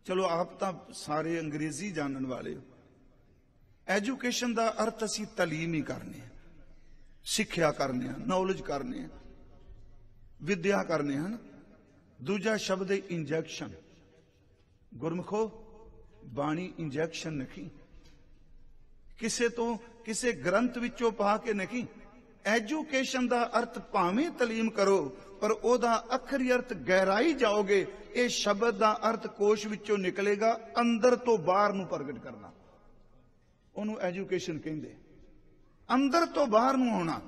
ਚਲੋ ਆਪ ਤਾਂ ਸਾਰੇ ਅੰਗਰੇਜ਼ੀ ਜਾਣਨ ਵਾਲੇ ਹੋ। ਐਜੂਕੇਸ਼ਨ ਦਾ ਅਰਥ ਅਸੀਂ ਤਾਲੀਮ ਹੀ ਕਰਨੇ ਆ, ਸਿੱਖਿਆ ਕਰਨੇ ਆ, ਨੌਲੇਜ ਕਰਨੇ ਆ, ਵਿਦਿਆ ਕਰਨੇ ਹਨ। ਦੂਜਾ ਸ਼ਬਦ ਹੈ ਇੰਜੈਕਸ਼ਨ। ਗੁਰਮੁਖੋ, ਬਾਣੀ ਇੰਜੈਕਸ਼ਨ ਨਹੀਂ, ਕਿਸੇ ਤੋਂ ਕਿਸੇ ਗ੍ਰੰਥ ਵਿੱਚੋਂ ਪਾ ਕੇ ਨਹੀਂ। ਐਜੂਕੇਸ਼ਨ ਦਾ ਅਰਥ ਭਾਵੇਂ ਤਾਲੀਮ ਕਰੋ, ਪਰ ਉਹਦਾ ਅਖਰੀ ਅਰਥ ਗਹਿਰਾਈ ਜਾਓਗੇ। ਇਹ ਸ਼ਬਦ ਦਾ ਅਰਥ ਕੋਸ਼ ਵਿੱਚੋਂ ਨਿਕਲੇਗਾ, ਅੰਦਰ ਤੋਂ ਬਾਹਰ ਨੂੰ ਪ੍ਰਗਟ ਕਰਨਾ, ਉਹਨੂੰ ਐਜੂਕੇਸ਼ਨ ਕਹਿੰਦੇ। ਅੰਦਰ ਤੋਂ ਬਾਹਰ ਨੂੰ ਆਉਣਾ।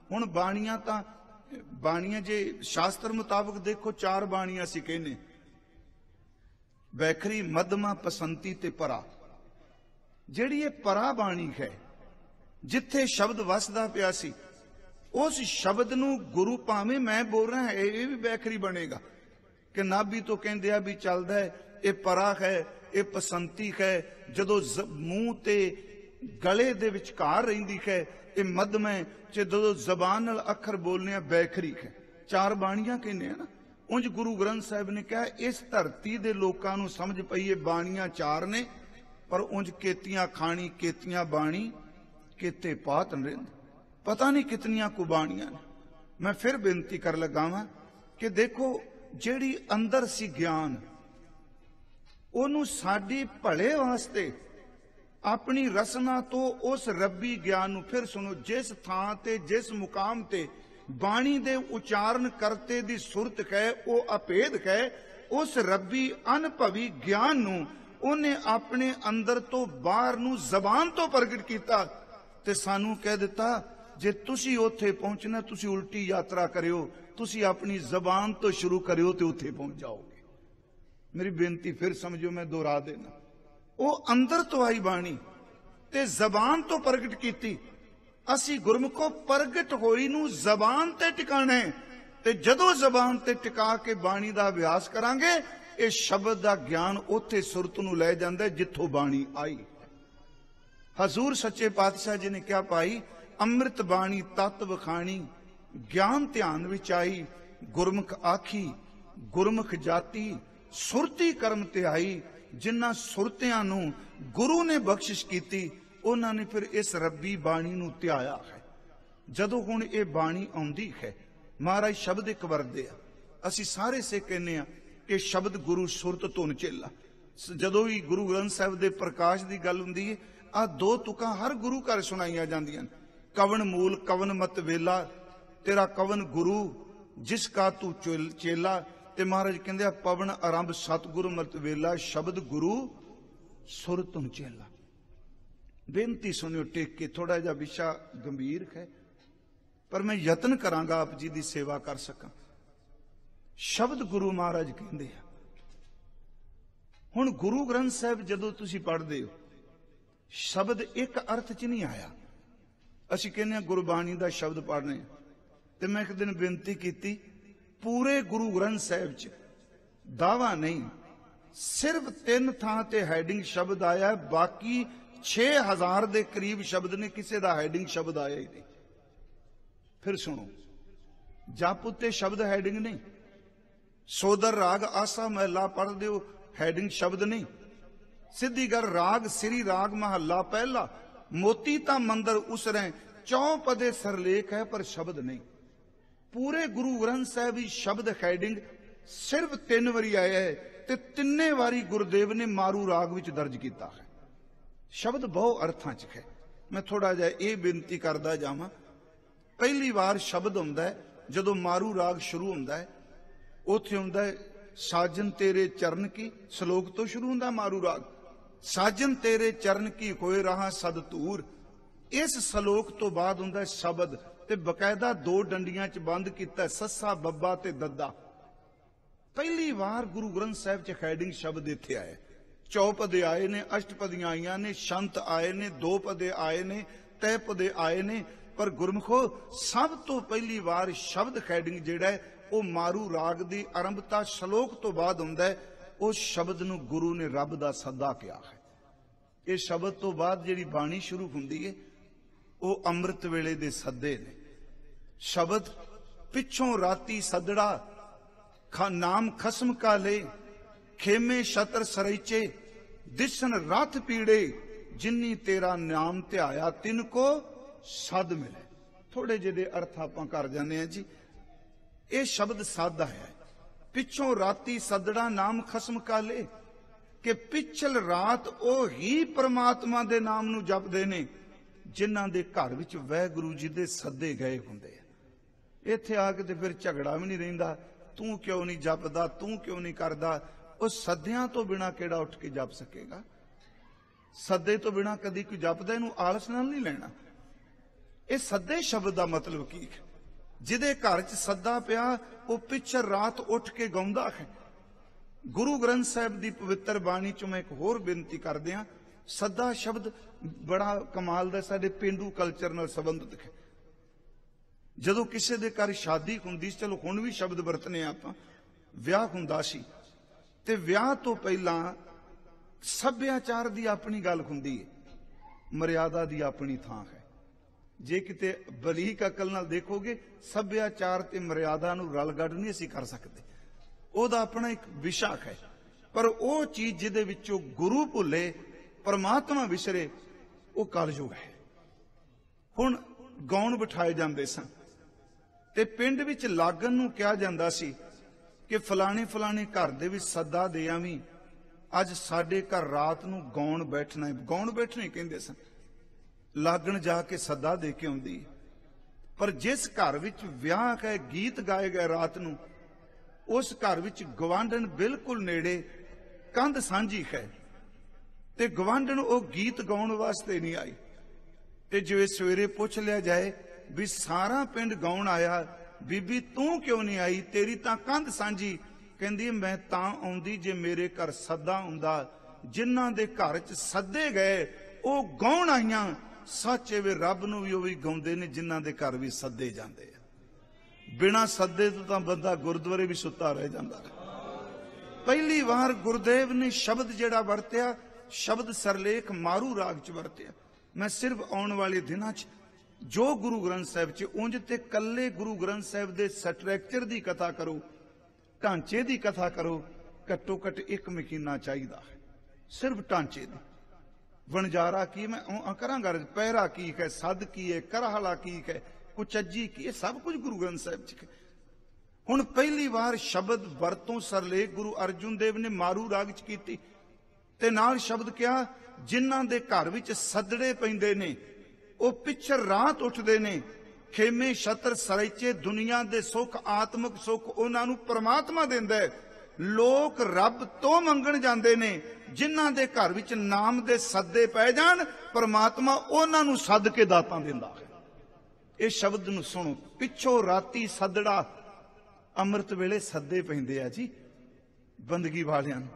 ਹੁਣ ਬਾਣੀਆਂ ਤਾਂ ਬਾਣੀਆਂ ਜੇ ਸ਼ਾਸਤਰ ਮੁਤਾਬਕ ਦੇਖੋ, 4 ਬਾਣੀਆਂ ਅਸੀਂ ਕਹਿੰਦੇ, ਵੈਖਰੀ, ਮਧਮਾ, ਪਸੰਤੀ ਤੇ ਪਰਾ। ਜਿਹੜੀ ਇਹ ਪਰਾ ਬਾਣੀ ਹੈ, ਜਿੱਥੇ ਸ਼ਬਦ ਵਸਦਾ ਪਿਆ ਸੀ, ਉਸ ਸ਼ਬਦ ਨੂੰ ਗੁਰੂ, ਭਾਵੇਂ ਮੈਂ ਬੋਲ ਰਿਹਾ ਇਹ ਵੀ ਵੈਖਰੀ ਬਣੇਗਾ ਕਿ ਨਾਭੀ ਤੋਂ ਕਹਿੰਦੇ ਆ ਵੀ ਚੱਲਦਾ ਹੈ, ਇਹ ਪਰਾ ਹੈ, ਇਹ ਪਸੰਤੀ ਹੈ। ਜਦੋਂ ਮੂੰਹ ਤੇ ਗਲੇ ਦੇ ਵਿਚਕਾਰ ਰਹਿੰਦੀ ਹੈ, ਇਹ ਮਧਮ ਹੈ। ਜਦੋਂ ਜ਼ਬਾਨ ਨਾਲ ਅੱਖਰ ਬੋਲਨੇ ਆ, ਵੈਖਰੀ ਹੈ। 4 ਬਾਣੀਆਂ ਕਹਿੰਦੇ ਆ ਨਾ। ਉਂਝ ਗੁਰੂ ਗ੍ਰੰਥ ਸਾਹਿਬ ਨੇ ਕਿਹਾ ਇਸ ਧਰਤੀ ਦੇ ਲੋਕਾਂ ਨੂੰ ਸਮਝ ਪਈ ਇਹ ਬਾਣੀਆਂ 4 ਨੇ, ਪਰ ਉਂਝ ਕੇਤੀਆਂ ਖਾਣੀ, ਕੇਤੀਆਂ ਬਾਣੀ, ਕੇਤੇ ਪਾਤ ਨਰਿੰਦ, ਪਤਾ ਨਹੀਂ ਕਿਤਨੀਆਂ ਕੁ ਬਾਣੀਆਂ ਨੇ। ਮੈਂ ਫਿਰ ਬੇਨਤੀ ਕਰ ਲਗਾ ਵਾਂ ਕਿ ਦੇਖੋ, ਜਿਹੜੀ ਅੰਦਰ ਸੀ ਗਿਆਨ, ਉਹਨੂੰ ਸਾਡੀ ਭਲੇ ਵਾਸਤੇ ਆਪਣੀ ਰਸਨਾ ਤੋਂ ਉਸ ਰੱਬੀ ਗਿਆਨ ਨੂੰ, ਫਿਰ ਸੁਣੋ, ਜਿਸ ਥਾਂ ਤੇ ਜਿਸ ਮੁਕਾਮ ਤੇ ਬਾਣੀ ਦੇ ਉਚਾਰਨ ਕਰਤੇ ਦੀ ਸੁਰਤ ਹੈ, ਉਹ ਅਭੇਦ ਹੈ। ਉਸ ਰੱਬੀ ਅਨਭਵੀ ਗਿਆਨ ਨੂੰ ਉਹਨੇ ਆਪਣੇ ਅੰਦਰ ਤੋਂ ਬਾਹਰ ਨੂੰ ਜ਼ਬਾਨ ਤੋਂ ਪ੍ਰਗਟ ਕੀਤਾ ਤੇ ਸਾਨੂੰ ਕਹਿ ਦਿੱਤਾ, ਜੇ ਤੁਸੀਂ ਉੱਥੇ ਪਹੁੰਚਣਾ, ਤੁਸੀਂ ਉਲਟੀ ਯਾਤਰਾ ਕਰਿਓ, ਤੁਸੀਂ ਆਪਣੀ ਜ਼ਬਾਨ ਤੋਂ ਸ਼ੁਰੂ ਕਰਿਓ ਤੇ ਉੱਥੇ ਪਹੁੰਚ ਜਾਓਗੇ। ਮੇਰੀ ਬੇਨਤੀ ਫਿਰ ਸਮਝੋ, ਮੈਂ ਦੁਹਰਾ ਦੇਣਾ। ਉਹ ਅੰਦਰ ਤੋਂ ਆਈ ਬਾਣੀ ਤੇ ਜ਼ਬਾਨ ਤੋਂ ਪ੍ਰਗਟ ਕੀਤੀ। ਅਸੀਂ ਗੁਰਮੁਖੋ ਪ੍ਰਗਟ ਹੋਈ ਨੂੰ ਜ਼ਬਾਨ ਤੇ ਟਿਕਾਣਾ ਹੈ, ਤੇ ਜਦੋਂ ਜ਼ਬਾਨ ਤੇ ਟਿਕਾ ਕੇ ਬਾਣੀ ਦਾ ਅਭਿਆਸ ਕਰਾਂਗੇ, ਇਹ ਸ਼ਬਦ ਦਾ ਗਿਆਨ ਉੱਥੇ ਸੁਰਤ ਨੂੰ ਲੈ ਜਾਂਦਾ ਜਿੱਥੋਂ ਬਾਣੀ ਆਈ। ਹਜ਼ੂਰ ਸੱਚੇ ਪਾਤਸ਼ਾਹ ਜੀ ਨੇ ਕਿਹਾ, ਭਾਈ ਅੰਮ੍ਰਿਤ ਬਾਣੀ ਤਤ ਵਖਾਣੀ, ਗਿਆਨ ਧਿਆਨ ਵਿੱਚ ਆਈ। ਗੁਰਮੁਖ ਆਖੀ, ਗੁਰਮੁਖ ਜਾਤੀ, ਸੁਰਤੀ ਕਰਮ ਧਿਆਈ। ਜਿਨ੍ਹਾਂ ਸੁਰਤਿਆਂ ਨੂੰ ਗੁਰੂ ਨੇ ਬਖਸ਼ਿਸ਼ ਕੀਤੀ, ਉਹਨਾਂ ਨੇ ਫਿਰ ਇਸ ਰੱਬੀ ਬਾਣੀ ਨੂੰ ਧਿਆਇਆ ਹੈ। ਜਦੋਂ ਹੁਣ ਇਹ ਬਾਣੀ ਆਉਂਦੀ ਹੈ, ਮਹਾਰਾਜ ਸ਼ਬਦ ਇੱਕ ਵਰਦੇ ਆ। ਅਸੀਂ ਸਾਰੇ ਸੇ ਕਹਿੰਦੇ ਆ ਕਿ ਸ਼ਬਦ ਗੁਰੂ ਸੁਰਤ ਧੁਨ ਚੇਲਾ। ਜਦੋਂ ਵੀ ਗੁਰੂ ਗ੍ਰੰਥ ਸਾਹਿਬ ਦੇ ਪ੍ਰਕਾਸ਼ ਦੀ ਗੱਲ ਹੁੰਦੀ ਹੈ, ਆ 2 ਤੁਕਾਂ ਹਰ ਗੁਰੂ ਘਰ ਸੁਣਾਈਆਂ ਜਾਂਦੀਆਂ ਨੇ। ਕਵਨ ਮੂਲ ਕਵਨ ਮਤ ਵੇਲਾ, ਤੇਰਾ ਕਵਨ ਗੁਰੂ ਜਿਸ ਕਾ ਤੂੰ ਚੇਲਾ। ਤੇ ਮਹਾਰਾਜ ਕਹਿੰਦੇ ਆ, ਪਵਨ ਆਰੰਭ ਸਤਿਗੁਰੂ ਮਤ ਵੇਲਾ, ਸ਼ਬਦ ਗੁਰੂ ਸੁਰਤ ਧੁਨ ਚੇਲਾ। ਬੇਨਤੀ ਸੁਣਿਓ ਟੇਕ ਕੇ, ਥੋੜਾ ਜਿਹਾ ਵਿਸ਼ਾ ਗੰਭੀਰ ਹੈ, ਪਰ ਮੈਂ ਯਤਨ ਕਰਾਂਗਾ ਆਪ ਜੀ ਦੀ ਸੇਵਾ ਕਰ ਸਕਾਂ। ਸ਼ਬਦ ਗੁਰੂ ਮਹਾਰਾਜ ਕਹਿੰਦੇ ਆ। ਹੁਣ ਗੁਰੂ ਗ੍ਰੰਥ ਸਾਹਿਬ ਜਦੋਂ ਤੁਸੀਂ ਪੜ੍ਹਦੇ ਹੋ, ਸ਼ਬਦ ਇੱਕ ਅਰਥ 'ਚ ਨਹੀਂ ਆਇਆ। ਅਸੀਂ ਕਹਿੰਦੇ ਗੁਰਬਾਣੀ ਦਾ ਸ਼ਬਦ ਪੜ੍ਹਨੇ। ਤੇ ਮੈਂ ਇੱਕ ਦਿਨ ਬੇਨਤੀ ਕੀਤੀ, ਪੂਰੇ ਗੁਰੂ ਗ੍ਰੰਥ ਸਾਹਿਬ 'ਚ ਦਾਵਾ ਨਹੀਂ, ਸਿਰਫ 3 ਥਾਂ ਤੇ ਹੈਡਿੰਗ ਸ਼ਬਦ ਆਇਆ, ਬਾਕੀ 6000 ਦੇ ਕਰੀਬ ਸ਼ਬਦ ਨੇ, ਕਿਸੇ ਦਾ ਹੈਡਿੰਗ ਸ਼ਬਦ ਆਇਆ ਹੀ ਨਹੀਂ। ਫਿਰ ਸੁਣੋ, ਜਪ ਉੱਤੇ ਸ਼ਬਦ ਹੈਡਿੰਗ ਨਹੀਂ, ਸੋਦਰ ਰਾਗ ਆਸਾ ਮਹਲਾ ਪੜ੍ਹਦੇ ਹੋ ਹੈਡਿੰਗ ਸ਼ਬਦ ਨਹੀਂ, ਸਿੱਧੀ ਗੱਲ ਰਾਗ ਸ੍ਰੀ ਰਾਗ ਮਹੱਲਾ ਪਹਿਲਾ, ਮੋਤੀ ਤਾਂ ਮੰਦਰ ਉਸਰੈ, ਚੌਪਦੇ ਸਰਲੇਖ ਹੈ ਪਰ ਸ਼ਬਦ ਨਹੀਂ। ਪੂਰੇ ਗੁਰੂ ਗ੍ਰੰਥ ਸਾਹਿਬ ਵਿੱਚ ਸ਼ਬਦ ਹੈਡਿੰਗ ਸਿਰਫ 3 ਵਾਰੀ ਆਇਆ ਹੈ, ਤੇ 3 ਵਾਰੀ ਗੁਰਦੇਵ ਨੇ ਮਾਰੂ ਰਾਗ ਵਿੱਚ ਦਰਜ ਕੀਤਾ ਹੈ। ਸ਼ਬਦ ਬਹੁ ਅਰਥਾਂ 'ਚ ਹੈ। ਮੈਂ ਥੋੜਾ ਜਿਹਾ ਇਹ ਬੇਨਤੀ ਕਰਦਾ ਜਾਵਾਂ, ਪਹਿਲੀ ਵਾਰ ਸ਼ਬਦ ਹੁੰਦਾ ਹੈ ਜਦੋਂ ਮਾਰੂ ਰਾਗ ਸ਼ੁਰੂ ਹੁੰਦਾ ਹੈ, ਉੱਥੇ ਹੁੰਦਾ ਹੈ ਸਾਜਨ ਤੇਰੇ ਚਰਨ ਕੀ, ਸ਼ਲੋਕ ਤੋਂ ਸ਼ੁਰੂ ਹੁੰਦਾ ਮਾਰੂ ਰਾਗ, ਸਾਜਨ ਤੇਰੇ ਚਰਨ ਕੀ ਹੋਏ ਰਹਾ ਸਦ ਧੂਰ। ਇਸ ਸ਼ਲੋਕ ਤੋਂ ਬਾਅਦ ਹੁੰਦਾ ਸ਼ਬਦ, ਤੇ ਬਕਾਇਦਾ 2 ਡੰਡੀਆਂ 'ਚ ਬੰਦ ਕੀਤਾ, ਸੱਸਾ ਬੱਬਾ ਤੇ ਦੱਦਾ। ਪਹਿਲੀ ਵਾਰ ਗੁਰੂ ਗ੍ਰੰਥ ਸਾਹਿਬ 'ਚ ਹੈਡਿੰਗ ਸ਼ਬਦ ਇੱਥੇ ਆਏ। ਚੌਪਦੇ ਆਏ ਨੇ, ਅਸ਼ਟਪਦੀਆਂ ਆਈਆਂ ਨੇ, ਸ਼ੰਤ ਆਏ ਨੇ, 2 ਪਦੇ ਆਏ ਨੇ, ਤੈ ਪਦੇ ਆਏ ਨੇ, ਪਰ ਗੁਰਮੁਖੋ ਸਭ ਤੋਂ ਪਹਿਲੀ ਵਾਰ ਸ਼ਬਦ ਹੈਡਿੰਗ ਜਿਹੜਾ ਹੈ ਉਹ ਮਾਰੂ ਰਾਗ ਦੀ ਆਰੰਭਤਾ ਸ਼ਲੋਕ ਤੋਂ ਬਾਅਦ ਹੁੰਦਾ ਹੈ। ਉਸ ਸ਼ਬਦ ਨੂੰ ਗੁਰੂ ਨੇ ਰੱਬ ਦਾ ਸੱਦਾ ਕਿਹਾ ਹੈ। ਇਹ ਸ਼ਬਦ ਤੋਂ ਬਾਅਦ ਜਿਹੜੀ ਬਾਣੀ ਸ਼ੁਰੂ ਹੁੰਦੀ ਹੈ ਉਹ ਅੰਮ੍ਰਿਤ ਵੇਲੇ ਦੇ ਸੱਦੇ ਨੇ। ਸ਼ਬਦ ਪਿੱਛੋਂ ਰਾਤੀ ਸੱਦੜਾ, ਨਾਮ ਖਸਮ ਕਾ ਲੈ, ਖੇਮੇ ਛਤਰ ਸਰਈਚੇ, ਦਿਸਨ ਰਥ ਪੀੜੇ, ਜਿੰਨੀ ਤੇਰਾ ਨਾਮ ਧਿਆਇਆ ਤਿਨ ਕੋ ਸਦ ਮਿਲੇ। ਥੋੜੇ ਜਿਹੇ ਦੇ ਅਰਥ ਆਪਾਂ ਕਰ ਜਾਂਦੇ ਆ ਜੀ। ਇਹ ਸ਼ਬਦ ਸਾਦਾ ਹੈ, ਪਿੱਛੋਂ ਰਾਤੀ ਸੱਦੜਾ ਨਾਮ ਖਸਮ ਕਾ ਲੈ, ਕਿ ਪਿਛਲ ਰਾਤ ਉਹ ਹੀ ਪ੍ਰਮਾਤਮਾ ਦੇ ਨਾਮ ਨੂੰ ਜਪਦੇ ਨੇ ਜਿਨ੍ਹਾਂ ਦੇ ਘਰ ਵਿੱਚ ਵਾਹਿਗੁਰੂ ਜੀ ਦੇ ਸੱਦੇ ਗਏ ਹੁੰਦੇ ਆ। ਇੱਥੇ ਆ ਕੇ ਤੇ ਫਿਰ ਝਗੜਾ ਵੀ ਨਹੀਂ ਰਹਿੰਦਾ, ਤੂੰ ਕਿਉਂ ਨਹੀਂ ਜਪਦਾ, ਤੂੰ ਕਿਉਂ ਨਹੀਂ ਕਰਦਾ। ਉਹ ਸੱਦਿਆਂ ਤੋਂ ਬਿਨਾ ਕਿਹੜਾ ਉੱਠ ਕੇ ਜਪ ਸਕੇਗਾ? ਸੱਦੇ ਤੋਂ ਬਿਨਾ ਕਦੀ ਕੋਈ ਜਪਦਾ, ਇਹਨੂੰ ਆਲਸ ਨਾਲ ਨਹੀਂ ਲੈਣਾ। ਇਹ ਸੱਦੇ ਸ਼ਬਦ ਦਾ ਮਤਲਬ ਕੀ ਹੈ? ਜਿਹਦੇ ਘਰ 'ਚ ਸੱਦਾ ਪਿਆ ਉਹ ਪਿਛਰ ਰਾਤ ਉੱਠ ਕੇ ਗਾਉਂਦਾ ਹੈ। ਗੁਰੂ ਗ੍ਰੰਥ ਸਾਹਿਬ ਦੀ ਪਵਿੱਤਰ ਬਾਣੀ 'ਚ ਮੈਂ ਇੱਕ ਹੋਰ ਬੇਨਤੀ ਕਰਦੇ ਹਾਂ, ਸੱਦਾ ਸ਼ਬਦ ਬੜਾ ਕਮਾਲ ਦਾ ਸਾਡੇ ਪੇਂਡੂ ਕਲਚਰ ਨਾਲ ਸੰਬੰਧਿਤ ਹੈ। ਜਦੋਂ ਕਿਸੇ ਦੇ ਘਰ ਸ਼ਾਦੀ ਹੁੰਦੀ ਸੀ, ਚਲੋ ਹੁਣ ਵੀ ਸ਼ਬਦ ਵਰਤਨੇ ਆਪਾਂ, ਵਿਆਹ ਹੁੰਦਾ ਸੀ ਤੇ ਵਿਆਹ ਤੋਂ ਪਹਿਲਾਂ ਸੱਭਿਆਚਾਰ ਦੀ ਆਪਣੀ ਗੱਲ ਹੁੰਦੀ ਹੈ, ਮਰਿਆਦਾ ਦੀ ਆਪਣੀ ਥਾਂ ਹੈ। ਜੇ ਕਿਤੇ ਬਰੀਕ ਅਕਲ ਨਾਲ ਦੇਖੋਗੇ, ਸੱਭਿਆਚਾਰ ਤੇ ਮਰਿਆਦਾ ਨੂੰ ਰਲ ਗੱਡ ਨਹੀਂ ਅਸੀਂ ਕਰ ਸਕਦੇ, ਉਹਦਾ ਆਪਣਾ ਇੱਕ ਵਿਸ਼ਾ ਹੈ। ਪਰ ਉਹ ਚੀਜ਼ ਜਿਹਦੇ ਵਿੱਚੋਂ ਗੁਰੂ ਭੁੱਲੇ, ਪਰਮਾਤਮਾ ਵਿਸਰੇ, ਉਹ ਕਲਯੁਗ ਹੈ। ਹੁਣ ਗਾਉਣ ਬਿਠਾਏ ਜਾਂਦੇ ਸਨ ਤੇ ਪਿੰਡ ਵਿੱਚ ਲਾਗਣ ਨੂੰ ਕਿਹਾ ਜਾਂਦਾ ਸੀ ਕਿ ਫਲਾਣੇ ਫਲਾਣੇ ਘਰ ਦੇ ਵਿੱਚ ਸੱਦਾ ਦੇ ਆਵੀਂ, ਅੱਜ ਸਾਡੇ ਘਰ ਰਾਤ ਨੂੰ ਗਾਉਣ ਬੈਠਣਾ ਹੈ। ਗਾਉਣ ਬੈਠਣੇ ਕਹਿੰਦੇ ਸਨ। ਲਾਗਣ ਜਾ ਕੇ ਸੱਦਾ ਦੇ ਕੇ ਆਉਂਦੀ। ਪਰ ਜਿਸ ਘਰ ਵਿੱਚ ਵਿਆਹ ਹੈ, ਗੀਤ ਗਾਏ ਗਏ ਰਾਤ ਨੂੰ, ਉਸ ਘਰ ਵਿੱਚ ਗਵਾਂਢਣ ਬਿਲਕੁਲ ਨੇੜੇ, ਕੰਧ ਸਾਂਝੀ ਹੈ, ਤੇ ਗਵਾਂਢਣ ਉਹ ਗੀਤ ਗਾਉਣ ਵਾਸਤੇ ਨਹੀਂ ਆਈ। ਤੇ ਜਿਵੇਂ ਸਵੇਰੇ ਪੁੱਛ ਲਿਆ ਜਾਏ ਵੀ ਸਾਰਾ ਪਿੰਡ ਗਾਉਣ ਆਇਆ, ਬੀਬੀ ਤੂੰ ਕਿਉਂ ਨਹੀਂ ਆਈ, ਤੇਰੀ ਤਾਂ ਕੰਧ ਸਾਂਝੀ। ਕਹਿੰਦੀ ਮੈਂ ਤਾਂ ਆਉਂਦੀ ਜੇ ਮੇਰੇ ਘਰ ਸੱਦਾ ਹੁੰਦਾ। ਜਿਨ੍ਹਾਂ ਦੇ ਘਰ 'ਚ ਸੱਦੇ ਗਏ ਉਹ ਗਾਉਣ ਆਈਆਂ। ਸੱਚੇ ਵੇ ਰੱਬ ਨੂੰ ਵੀ ਉਹ ਵੀ ਗਾਉਂਦੇ ਨੇ ਜਿਨ੍ਹਾਂ ਦੇ ਘਰ ਵੀ ਸੱਦੇ ਜਾਂਦੇ ਆ। ਬਿਨਾਂ ਸੱਦੇ ਤੋਂ ਤਾਂ ਬੰਦਾ ਗੁਰਦੁਆਰੇ ਵੀ ਸੁੱਤਾ ਰਹਿ ਜਾਂਦਾ। ਪਹਿਲੀ ਵਾਰ ਗੁਰਦੇਵ ਨੇ ਸ਼ਬਦ ਜਿਹੜਾ ਵਰਤਿਆ, ਸ਼ਬਦ ਸਰਲੇਖ ਮਾਰੂ ਰਾਗ 'ਚ ਵਰਤਿਆ। ਮੈਂ ਸਿਰਫ ਆਉਣ ਵਾਲੇ ਦਿਨਾਂ 'ਚ ਜੋ ਗੁਰੂ ਗ੍ਰੰਥ ਸਾਹਿਬ 'ਚ, ਉਂਝ ਤੇ ਕੱਲੇ ਗੁਰੂ ਗ੍ਰੰਥ ਸਾਹਿਬ ਦੇ ਸਟਰਕਚਰ ਦੀ ਕਥਾ ਕਰੋ, ਢਾਂਚੇ ਦੀ ਕਥਾ ਕਰੋ, ਘੱਟੋ ਘੱਟ 1 ਮਹੀਨਾ ਚਾਹੀਦਾ ਹੈ ਸਿਰਫ ਢਾਂਚੇ ਦੀ। ਵਣਜਾਰਾ ਕੀ ਮੈਂ ਕਰਾਂਗਾ, ਪਹਿਰਾ ਕੀ ਹੈ, ਸੱਦ ਕੀ ਹੈ, ਕਰਹਲਾ ਕੀ ਹੈ, ਕੁਚੱਜੀ ਕੀ, ਇਹ ਸਭ ਕੁਝ ਗੁਰੂ ਗ੍ਰੰਥ ਸਾਹਿਬ 'ਚ ਹੈ। ਹੁਣ ਪਹਿਲੀ ਵਾਰ ਸ਼ਬਦ ਵਰਤੋਂ ਸਰਲੇਖ ਗੁਰੂ ਅਰਜੁਨ ਦੇਵ ਨੇ ਮਾਰੂ ਰਾਗ 'ਚ ਕੀਤੀ, ਤੇ ਨਾਲ ਸ਼ਬਦ ਕਿਹਾ ਜਿਨ੍ਹਾਂ ਦੇ ਘਰ ਵਿੱਚ ਸੱਦੜੇ ਪੈਂਦੇ ਨੇ ਉਹ ਪਿਛਰ ਰਾਤ ਉੱਠਦੇ ਨੇ। ਖੇਮੇ ਛਤਰ ਸਰਈਚੇ, ਦੁਨੀਆ ਦੇ ਸੁੱਖ, ਆਤਮਿਕ ਸੁੱਖ ਉਹਨਾਂ ਨੂੰ ਪਰਮਾਤਮਾ ਦਿੰਦਾ ਹੈ। ਲੋਕ ਰੱਬ ਤੋਂ ਮੰਗਣ ਜਾਂਦੇ ਨੇ। ਜਿਨ੍ਹਾਂ ਦੇ ਘਰ ਵਿੱਚ ਨਾਮ ਦੇ ਸੱਦੇ ਪੈ ਜਾਣ, ਪਰਮਾਤਮਾ ਉਹਨਾਂ ਨੂੰ ਸੱਦ ਕੇ ਦਾਤਾਂ ਦਿੰਦਾ ਹੈ। ਇਹ ਸ਼ਬਦ ਨੂੰ ਸੁਣੋ, ਪਿੱਛੋਂ ਰਾਤੀ ਸੱਦੜਾ, ਅੰਮ੍ਰਿਤ ਵੇਲੇ ਸੱਦੇ ਪੈਂਦੇ ਆ ਜੀ ਬੰਦਗੀ ਵਾਲਿਆਂ ਨੂੰ।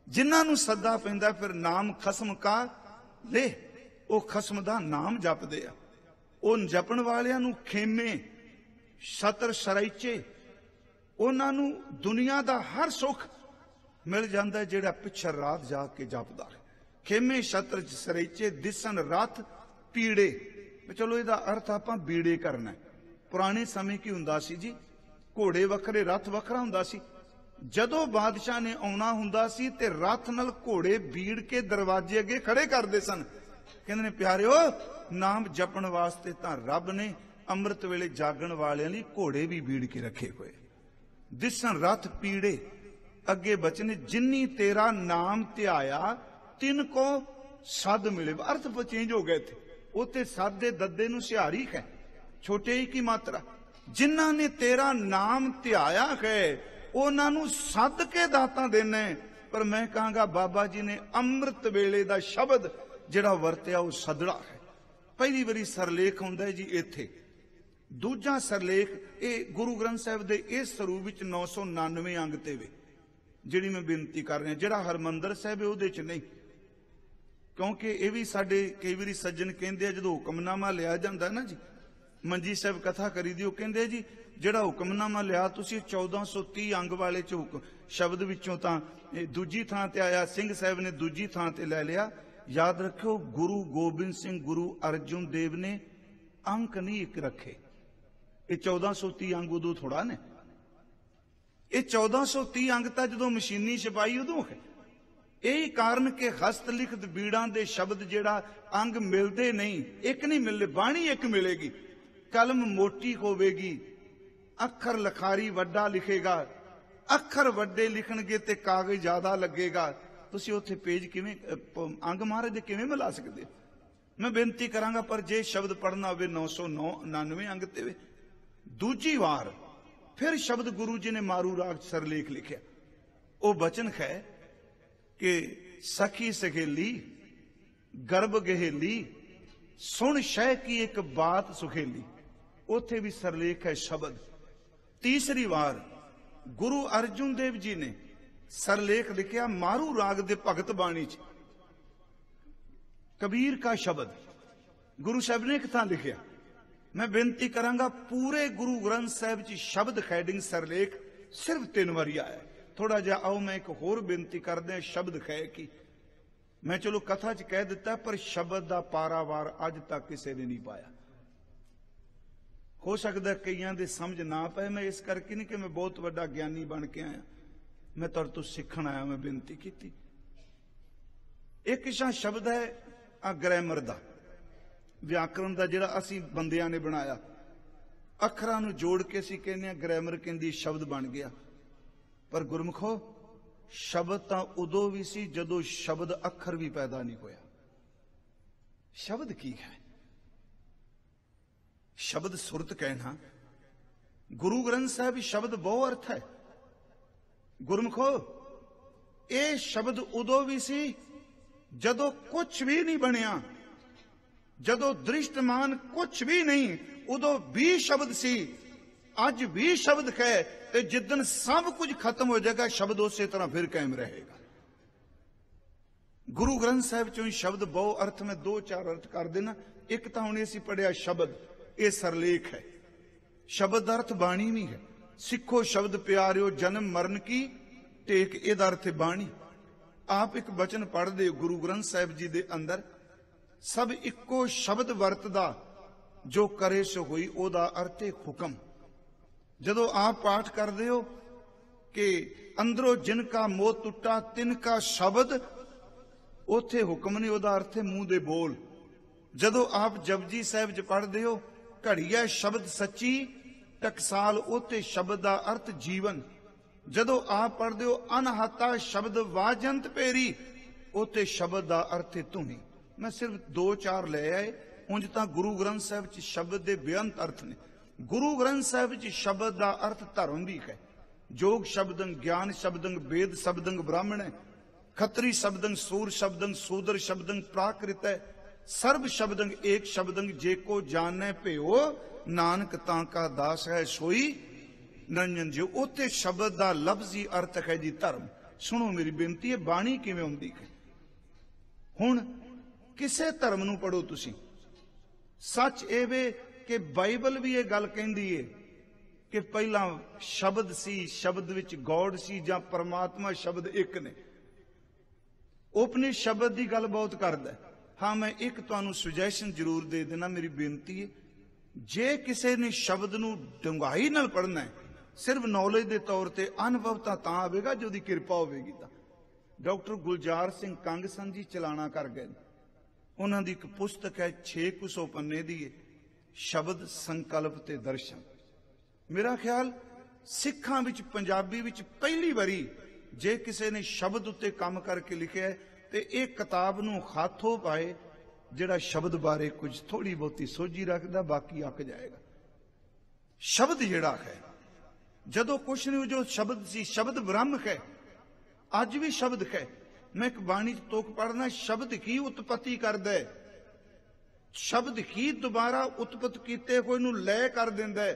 ਜਿਨ੍ਹਾਂ ਨੂੰ ਸੱਦਾ ਪੈਂਦਾ ਫਿਰ ਨਾਮ ਖਸਮ ਕਾ ਲੈ, ਉਹ ਖਸਮ ਦਾ ਨਾਮ ਜਪਦੇ ਆ। ਉਹ ਜਪਣ ਵਾਲਿਆਂ ਨੂੰ ਖੇਮੇ, ਛਤਰ, ਸਰੈਚੇ, ਉਹਨਾਂ ਨੂੰ ਦੁਨੀਆ ਦਾ ਹਰ ਸੁੱਖ ਮਿਲ ਜਾਂਦਾ ਜਿਹੜਾ ਪਿੱਛਰ ਰਾਤ ਜਾ ਕੇ ਜਪਦਾ ਹੈ। ਖੇਮੇ, ਛਤਰ, ਸਰੈਚੇ, ਦਿਸਣ ਰਥ ਪੀੜੇ। ਚਲੋ ਇਹਦਾ ਅਰਥ ਆਪਾਂ ਬੀੜੇ ਕਰਨਾ। ਪੁਰਾਣੇ ਸਮੇਂ ਕੀ ਹੁੰਦਾ ਸੀ ਜੀ, ਘੋੜੇ ਵੱਖਰੇ, ਰਥ ਵੱਖਰਾ ਹੁੰਦਾ ਸੀ। ਜਦੋਂ ਬਾਦਸ਼ਾਹ ਨੇ ਆਉਣਾ ਹੁੰਦਾ ਸੀ ਤੇ ਰਥ ਨਾਲ ਘੋੜੇ ਬੀੜ ਕੇ ਦਰਵਾਜ਼ੇ ਅੱਗੇ ਖੜੇ ਕਰਦੇ ਸਨ। ਕਹਿੰਦੇ ਨੇ ਪਿਆਰਿਓ, ਨਾਮ ਜਪਣ ਵਾਸਤੇ ਤਾਂ ਰੱਬ ਨੇ ਅੰਮ੍ਰਿਤ ਵੇਲੇ ਜਾਗਣ ਵਾਲਿਆਂ ਲਈ ਘੋੜੇ ਵੀ ਬੀੜ ਕੇ ਰੱਖੇ ਹੋਏ। ਦਿਸਣ ਰਥ ਪੀੜੇ, ਅੱਗੇ ਬਚਨ ਜਿੰਨੀ ਤੇਰਾ ਨਾਮ ਧਿਆਇਆ ਤਿੰਨ ਕੋ ਸਦ ਮਿਲੇ। ਅਰਥ ਚੇਂਜ ਹੋ ਗਏ ਥੇ। ਉੱਥੇ ਸਦ ਦੇ ਦੱਦੇ ਨੂੰ ਸਿਹਾਰੀ ਹੈ, ਛੋਟੇ ਹੀ ਕੀ ਮਾਤਰਾ। ਜਿਨ੍ਹਾਂ ਨੇ ਤੇਰਾ ਨਾਮ ਧਿਆਇਆ ਹੈ ਉਹਨਾਂ ਨੂੰ ਸੱਦ ਕੇ ਦਾਤਾਂ ਦੇਣਾ। ਪਰ ਮੈਂ ਕਹਾਂਗਾ ਬਾਬਾ ਜੀ ਨੇ ਅੰਮ੍ਰਿਤ ਵੇਲੇ ਦਾ ਸ਼ਬਦ ਜਿਹੜਾ ਵਰਤਿਆ ਉਹ ਸਦੜਾ ਹੈ। ਪਹਿਲੀ ਵਾਰੀ ਸਰਲੇਖ ਹੁੰਦਾ ਹੈ ਜੀ ਇੱਥੇ। ਦੂਜਾ ਸਰਲੇਖ ਇਹ ਗੁਰੂ ਗ੍ਰੰਥ ਸਾਹਿਬ ਦੇ ਇਸ ਸਰੂਪ ਵਿੱਚ 999 ਅੰਗ ਤੇ ਵੇ, ਜਿਹੜੀ ਮੈਂ ਬੇਨਤੀ ਕਰ ਰਿਹਾ। ਜਿਹੜਾ ਹਰਮੰਦਰ ਸਾਹਿਬ ਹੈ ਉਹਦੇ ਚ ਨਹੀਂ, ਕਿਉਂਕਿ ਇਹ ਵੀ ਸਾਡੇ ਕਈ ਵਾਰੀ ਸੱਜਣ ਕਹਿੰਦੇ ਆ ਜਦੋਂ ਹੁਕਮਨਾਮਾ ਲਿਆ ਜਾਂਦਾ ਨਾ ਜੀ, ਮੰਜੀ ਸਾਹਿਬ ਕਥਾ ਕਰੀ ਦੀ, ਉਹ ਕਹਿੰਦੇ ਜੀ ਜਿਹੜਾ ਹੁਕਮਨਾਮਾ ਲਿਆ ਤੁਸੀਂ 1430 ਅੰਗ ਵਾਲੇ ਚ ਸ਼ਬਦ ਵਿੱਚੋਂ ਤਾਂ ਦੂਜੀ ਥਾਂ ਤੇ ਆਇਆ, ਸਿੰਘ ਸਾਹਿਬ ਨੇ ਦੂਜੀ ਥਾਂ ਤੇ ਲੈ ਲਿਆ। ਯਾਦ ਰੱਖਿਓ, ਗੁਰੂ ਗੋਬਿੰਦ ਸਿੰਘ, ਗੁਰੂ ਅਰਜਨ ਦੇਵ ਨੇ ਅੰਕ ਨਹੀਂ ਇੱਕ ਰੱਖੇ। ਇਹ 1430 ਅੰਗ ਉਦੋਂ ਥੋੜਾ ਨੇ, ਇਹ 1430 ਅੰਗ ਤਾਂ ਜਦੋਂ ਮਸ਼ੀਨੀ ਛਪਾਈ ਉਦੋਂ ਹੈ। ਇਹੀ ਕਾਰਨ ਕਿ ਹਸਤ ਲਿਖਤ ਬੀੜਾਂ ਦੇ ਸ਼ਬਦ ਜਿਹੜਾ ਅੰਗ ਮਿਲਦੇ ਨਹੀਂ, ਇੱਕ ਨਹੀਂ ਮਿਲਦੇ। ਬਾਣੀ ਇੱਕ ਮਿਲੇਗੀ, ਕਲਮ ਮੋਟੀ ਹੋਵੇਗੀ, ਅੱਖਰ ਲਖਾਰੀ ਵੱਡਾ ਲਿਖੇਗਾ। ਅੱਖਰ ਵੱਡੇ ਲਿਖਣਗੇ ਤੇ ਕਾਗਜ਼ ਜ਼ਿਆਦਾ ਲੱਗੇਗਾ। ਤੁਸੀਂ ਉੱਥੇ ਪੇਜ ਕਿਵੇਂ ਅੰਗ ਮਹਾਰਾਜ ਦੇ ਕਿਵੇਂ ਮਿਲਾ ਸਕਦੇ? ਮੈਂ ਬੇਨਤੀ ਕਰਾਂਗਾ, ਪਰ ਜੇ ਸ਼ਬਦ ਪੜ੍ਹਨਾ ਹੋਵੇ 999 ਅੰਗ ਤੇ ਵੇ। ਦੂਜੀ ਵਾਰ ਫਿਰ ਸ਼ਬਦ ਗੁਰੂ ਜੀ ਨੇ ਮਾਰੂ ਰਾਗ ਸਰਲੇਖ ਲਿਖਿਆ। ਉਹ ਬਚਨ ਹੈ ਕਿ ਸਖੀ ਸਖੇਲੀ ਗਰਭ ਗਹੇਲੀ ਸੁਣ ਸ਼ਹਿ ਕੀ ਇੱਕ ਬਾਤ ਸੁਖੇਲੀ। ਉੱਥੇ ਵੀ ਸਰਲੇਖ ਹੈ ਸ਼ਬਦ। ਤੀਸਰੀ ਵਾਰ ਗੁਰੂ ਅਰਜਨ ਦੇਵ ਜੀ ਨੇ ਸਰਲੇਖ ਲਿਖਿਆ ਮਾਰੂ ਰਾਗ ਦੇ ਭਗਤ ਬਾਣੀ ਚ। ਕਬੀਰ ਕਾ ਸ਼ਬਦ ਗੁਰੂ ਸਾਹਿਬ ਨੇ ਇੱਕ ਥਾਂ ਲਿਖਿਆ। ਮੈਂ ਬੇਨਤੀ ਕਰਾਂਗਾ, ਪੂਰੇ ਗੁਰੂ ਗ੍ਰੰਥ ਸਾਹਿਬ ਚ ਸ਼ਬਦ ਖੈਡਿੰਗ ਸਰਲੇਖ ਸਿਰਫ 3 ਵਾਰੀ ਆਇਆ। ਥੋੜਾ ਜਿਹਾ ਆਓ ਮੈਂ ਇੱਕ ਹੋਰ ਬੇਨਤੀ ਕਰਦੇ ਹਾਂ, ਸ਼ਬਦ ਖੈ ਕੀ। ਮੈਂ ਚਲੋ ਕਥਾ ਚ ਕਹਿ ਦਿੱਤਾ, ਪਰ ਸ਼ਬਦ ਦਾ ਪਾਰਾਵਾਰ ਅੱਜ ਤੱਕ ਕਿਸੇ ਨੇ ਨਹੀਂ ਪਾਇਆ। ਹੋ ਸਕਦਾ ਕਈਆਂ ਦੇ ਸਮਝ ਨਾ ਪਏ। ਮੈਂ ਇਸ ਕਰਕੇ ਨਹੀਂ ਕਿ ਮੈਂ ਬਹੁਤ ਵੱਡਾ ਗਿਆਨੀ ਬਣ ਕੇ ਆਇਆ, ਮੈਂ ਤੁਹਾਡੇ ਤੋਂ ਸਿੱਖਣ ਆਇਆ। ਮੈਂ ਬੇਨਤੀ ਕੀਤੀ, ਇੱਕ ਸ਼ਬਦ ਹੈ ਆ ਗ੍ਰਾਮਰ ਦਾ, ਵਿਆਕਰਣ ਦਾ, ਜਿਹੜਾ ਅਸੀਂ ਬੰਦਿਆਂ ਨੇ ਬਣਾਇਆ। ਅੱਖਰਾਂ ਨੂੰ ਜੋੜ ਕੇ ਅਸੀਂ ਕਹਿੰਦੇ ਆ ਗ੍ਰਾਮਰ, ਕਹਿੰਦੀ ਸ਼ਬਦ ਬਣ ਗਿਆ। ਪਰ ਗੁਰਮੁਖੋ, ਸ਼ਬਦ ਤਾਂ ਉਦੋਂ ਵੀ ਸੀ ਜਦੋਂ ਸ਼ਬਦ ਅੱਖਰ ਵੀ ਪੈਦਾ ਨਹੀਂ ਹੋਇਆ। ਸ਼ਬਦ ਕੀ ਹੈ? ਸ਼ਬਦ ਸੁਰਤ ਕਹਿਣਾ। ਗੁਰੂ ਗ੍ਰੰਥ ਸਾਹਿਬ ਸ਼ਬਦ ਬਹੁ ਅਰਥ ਹੈ। ਗੁਰਮੁਖੋ, ਇਹ ਸ਼ਬਦ ਉਦੋਂ ਵੀ ਸੀ ਜਦੋਂ ਕੁਝ ਵੀ ਨਹੀਂ ਬਣਿਆ, ਜਦੋਂ ਦ੍ਰਿਸ਼ਟਮਾਨ ਕੁਝ ਵੀ ਨਹੀਂ, ਉਦੋਂ ਵੀ ਸ਼ਬਦ ਸੀ। ਅੱਜ ਵੀ ਸ਼ਬਦ ਹੈ ਤੇ ਜਿੱਦਣ ਸਭ ਕੁਝ ਖਤਮ ਹੋ ਜਾਏਗਾ ਸ਼ਬਦ ਉਸੇ ਤਰ੍ਹਾਂ ਫਿਰ ਕਾਇਮ ਰਹੇਗਾ। ਗੁਰੂ ਗ੍ਰੰਥ ਸਾਹਿਬ ਚੋਂ ਹੀ ਸ਼ਬਦ ਬਹੁ ਅਰਥ, ਮੈਂ 2-4 ਅਰਥ ਕਰ ਦੇਣਾ। ਇੱਕ ਤਾਂ ਹੁਣ ਅਸੀਂ ਪੜਿਆ ਸ਼ਬਦ, ਇਹ ਸਰਲੇਖ ਹੈ। ਸ਼ਬਦ ਦਾ ਅਰਥ ਬਾਣੀ ਵੀ ਹੈ। ਸਿੱਖੋ ਸ਼ਬਦ ਪਿਆਰਿਓ ਜਨਮ ਮਰਨ ਕੀ ਟੇਕ, ਇਹਦਾ ਅਰਥ ਹੈ ਬਾਣੀ। ਆਪ ਇੱਕ ਬਚਨ ਪੜ੍ਹਦੇ ਗੁਰੂ ਗ੍ਰੰਥ ਸਾਹਿਬ ਜੀ ਦੇ ਅੰਦਰ, ਸਭ ਇੱਕੋ ਸ਼ਬਦ ਵਰਤਦਾ ਜੋ ਕਰੇ ਸੋ ਹੋਈ, ਉਹਦਾ ਅਰਥ ਹੈ ਹੁਕਮ। ਜਦੋਂ ਆਪ ਪਾਠ ਕਰਦੇ ਹੋ ਕਿ ਅੰਦਰੋਂ ਜਿਨ ਕਾ ਮੋਹ ਟੁੱਟਾ ਤਿਨ ਕਾ ਸ਼ਬਦ, ਉੱਥੇ ਹੁਕਮ ਨਹੀਂ, ਉਹਦਾ ਅਰਥ ਹੈ ਮੂੰਹ ਦੇ ਬੋਲ। ਜਦੋਂ ਆਪ ਜਪਜੀ ਸਾਹਿਬ ਚ ਪੜ੍ਹਦੇ ਹੋ ਘੜੀਆ ਸ਼ਬਦ ਸੱਚੀ ਟਕਸਾਲ, ਉੱਥੇ ਸ਼ਬਦ ਦਾ ਅਰਥ ਜੀਵਨ। ਜਦੋਂ ਆਪ ਪੜ੍ਹਦੇ ਹੋ ਅਨਹਤਾ ਸ਼ਬਦ ਵਾਜੰਤ ਪੇਰੀ, ਉੱਥੇ ਸ਼ਬਦ ਦਾ ਅਰਥ ਹੈ ਧੁਨੀ। ਮੈਂ ਸਿਰਫ 2-4 ਲੈ ਆਏ, ਉਂਝ ਤਾਂ ਗੁਰੂ ਗ੍ਰੰਥ ਸਾਹਿਬ ਚ ਸ਼ਬਦ ਦੇ ਬੇਅੰਤ ਅਰਥ ਨੇ। ਗੁਰੂ ਗ੍ਰੰਥ ਸਾਹਿਬ ਚ ਸ਼ਬਦ ਦਾ ਅਰਥ ਧਰਮ ਵੀ ਹੈ। ਜੋਗ ਸ਼ਬਦੰ, ਗਿਆਨ ਸ਼ਬਦੰ, ਵੇਦ ਸ਼ਬਦੰ ਬ੍ਰਾਹਮਣ ਹੈ, ਖੱਤਰੀ ਸ਼ਬਦੰ, ਸੂਰ ਸ਼ਬਦੰ, ਸੂਦਰ ਸ਼ਬਦੰ ਪ੍ਰਾਕ੍ਰਿਤ ਹੈ, ਸਰਬ ਸ਼ਬਦੰ ਏਕ ਸ਼ਬਦੰ, ਜੇ ਕੋ ਜਾਣੈ ਭਿਓ ਨਾਨਕ ਤਾਂ ਕਾ ਦਾਸ ਹੈ ਸੋਈ ਨਿਰੰਜਨ ਜਿਉ। ਉੱਥੇ ਸ਼ਬਦ ਦਾ ਲਫ਼ਜ਼ੀ ਅਰਥ ਹੈ ਜੀ ਧਰਮ। ਸੁਣੋ ਮੇਰੀ ਬੇਨਤੀ ਹੈ, ਬਾਣੀ ਕਿਵੇਂ ਹੁੰਦੀ ਹੈ। ਹੁਣ ਕਿਸੇ ਧਰਮ ਨੂੰ ਪੜੋ ਤੁਸੀਂ, सच ये वे कि बाइबल भी ये गल कहती है कि पहला शब्द सी, शब्द विच गॉड सी, जां परमात्मा शब्द एक ने। उपनिषद शब्द की गल बहुत करता है। हाँ, मैं एक तुहानू सुजैशन जरूर दे देना, मेरी बेनती है, जे किसी ने शब्द नू डूंघाई नाल पढ़ना है, सिर्फ नॉलेज के तौर पर, अनुभव तां आवेगा जो दी किरपा होगी। डॉक्टर गुलजार सिंह कंग सन जी चलाना कर गए, उन्हों की एक पुस्तक है 600 पन्ने की, शब्द संकल्प ते दर्शन। मेरा ख्याल सिखां विच पंजाबी विच पहली बारी जे किसी ने शब्द उत्ते काम करके लिखा है तो एक किताब नूं हाथों पाए जिहड़ा शब्द बारे कुछ थोड़ी बहुती सोझी रखदा, बाकी अक जाएगा। शब्द जिहड़ा है, जदों कुछ नहीं जो शब्द सी, शब्द ब्रह्म है, अज भी शब्द है। मैं एक बाणी तोक पढ़ना, शब्द की उत्पत्ति करदा है, शब्द की दोबारा उत्पत्ति कीते होए नूं लय कर दिंदा है,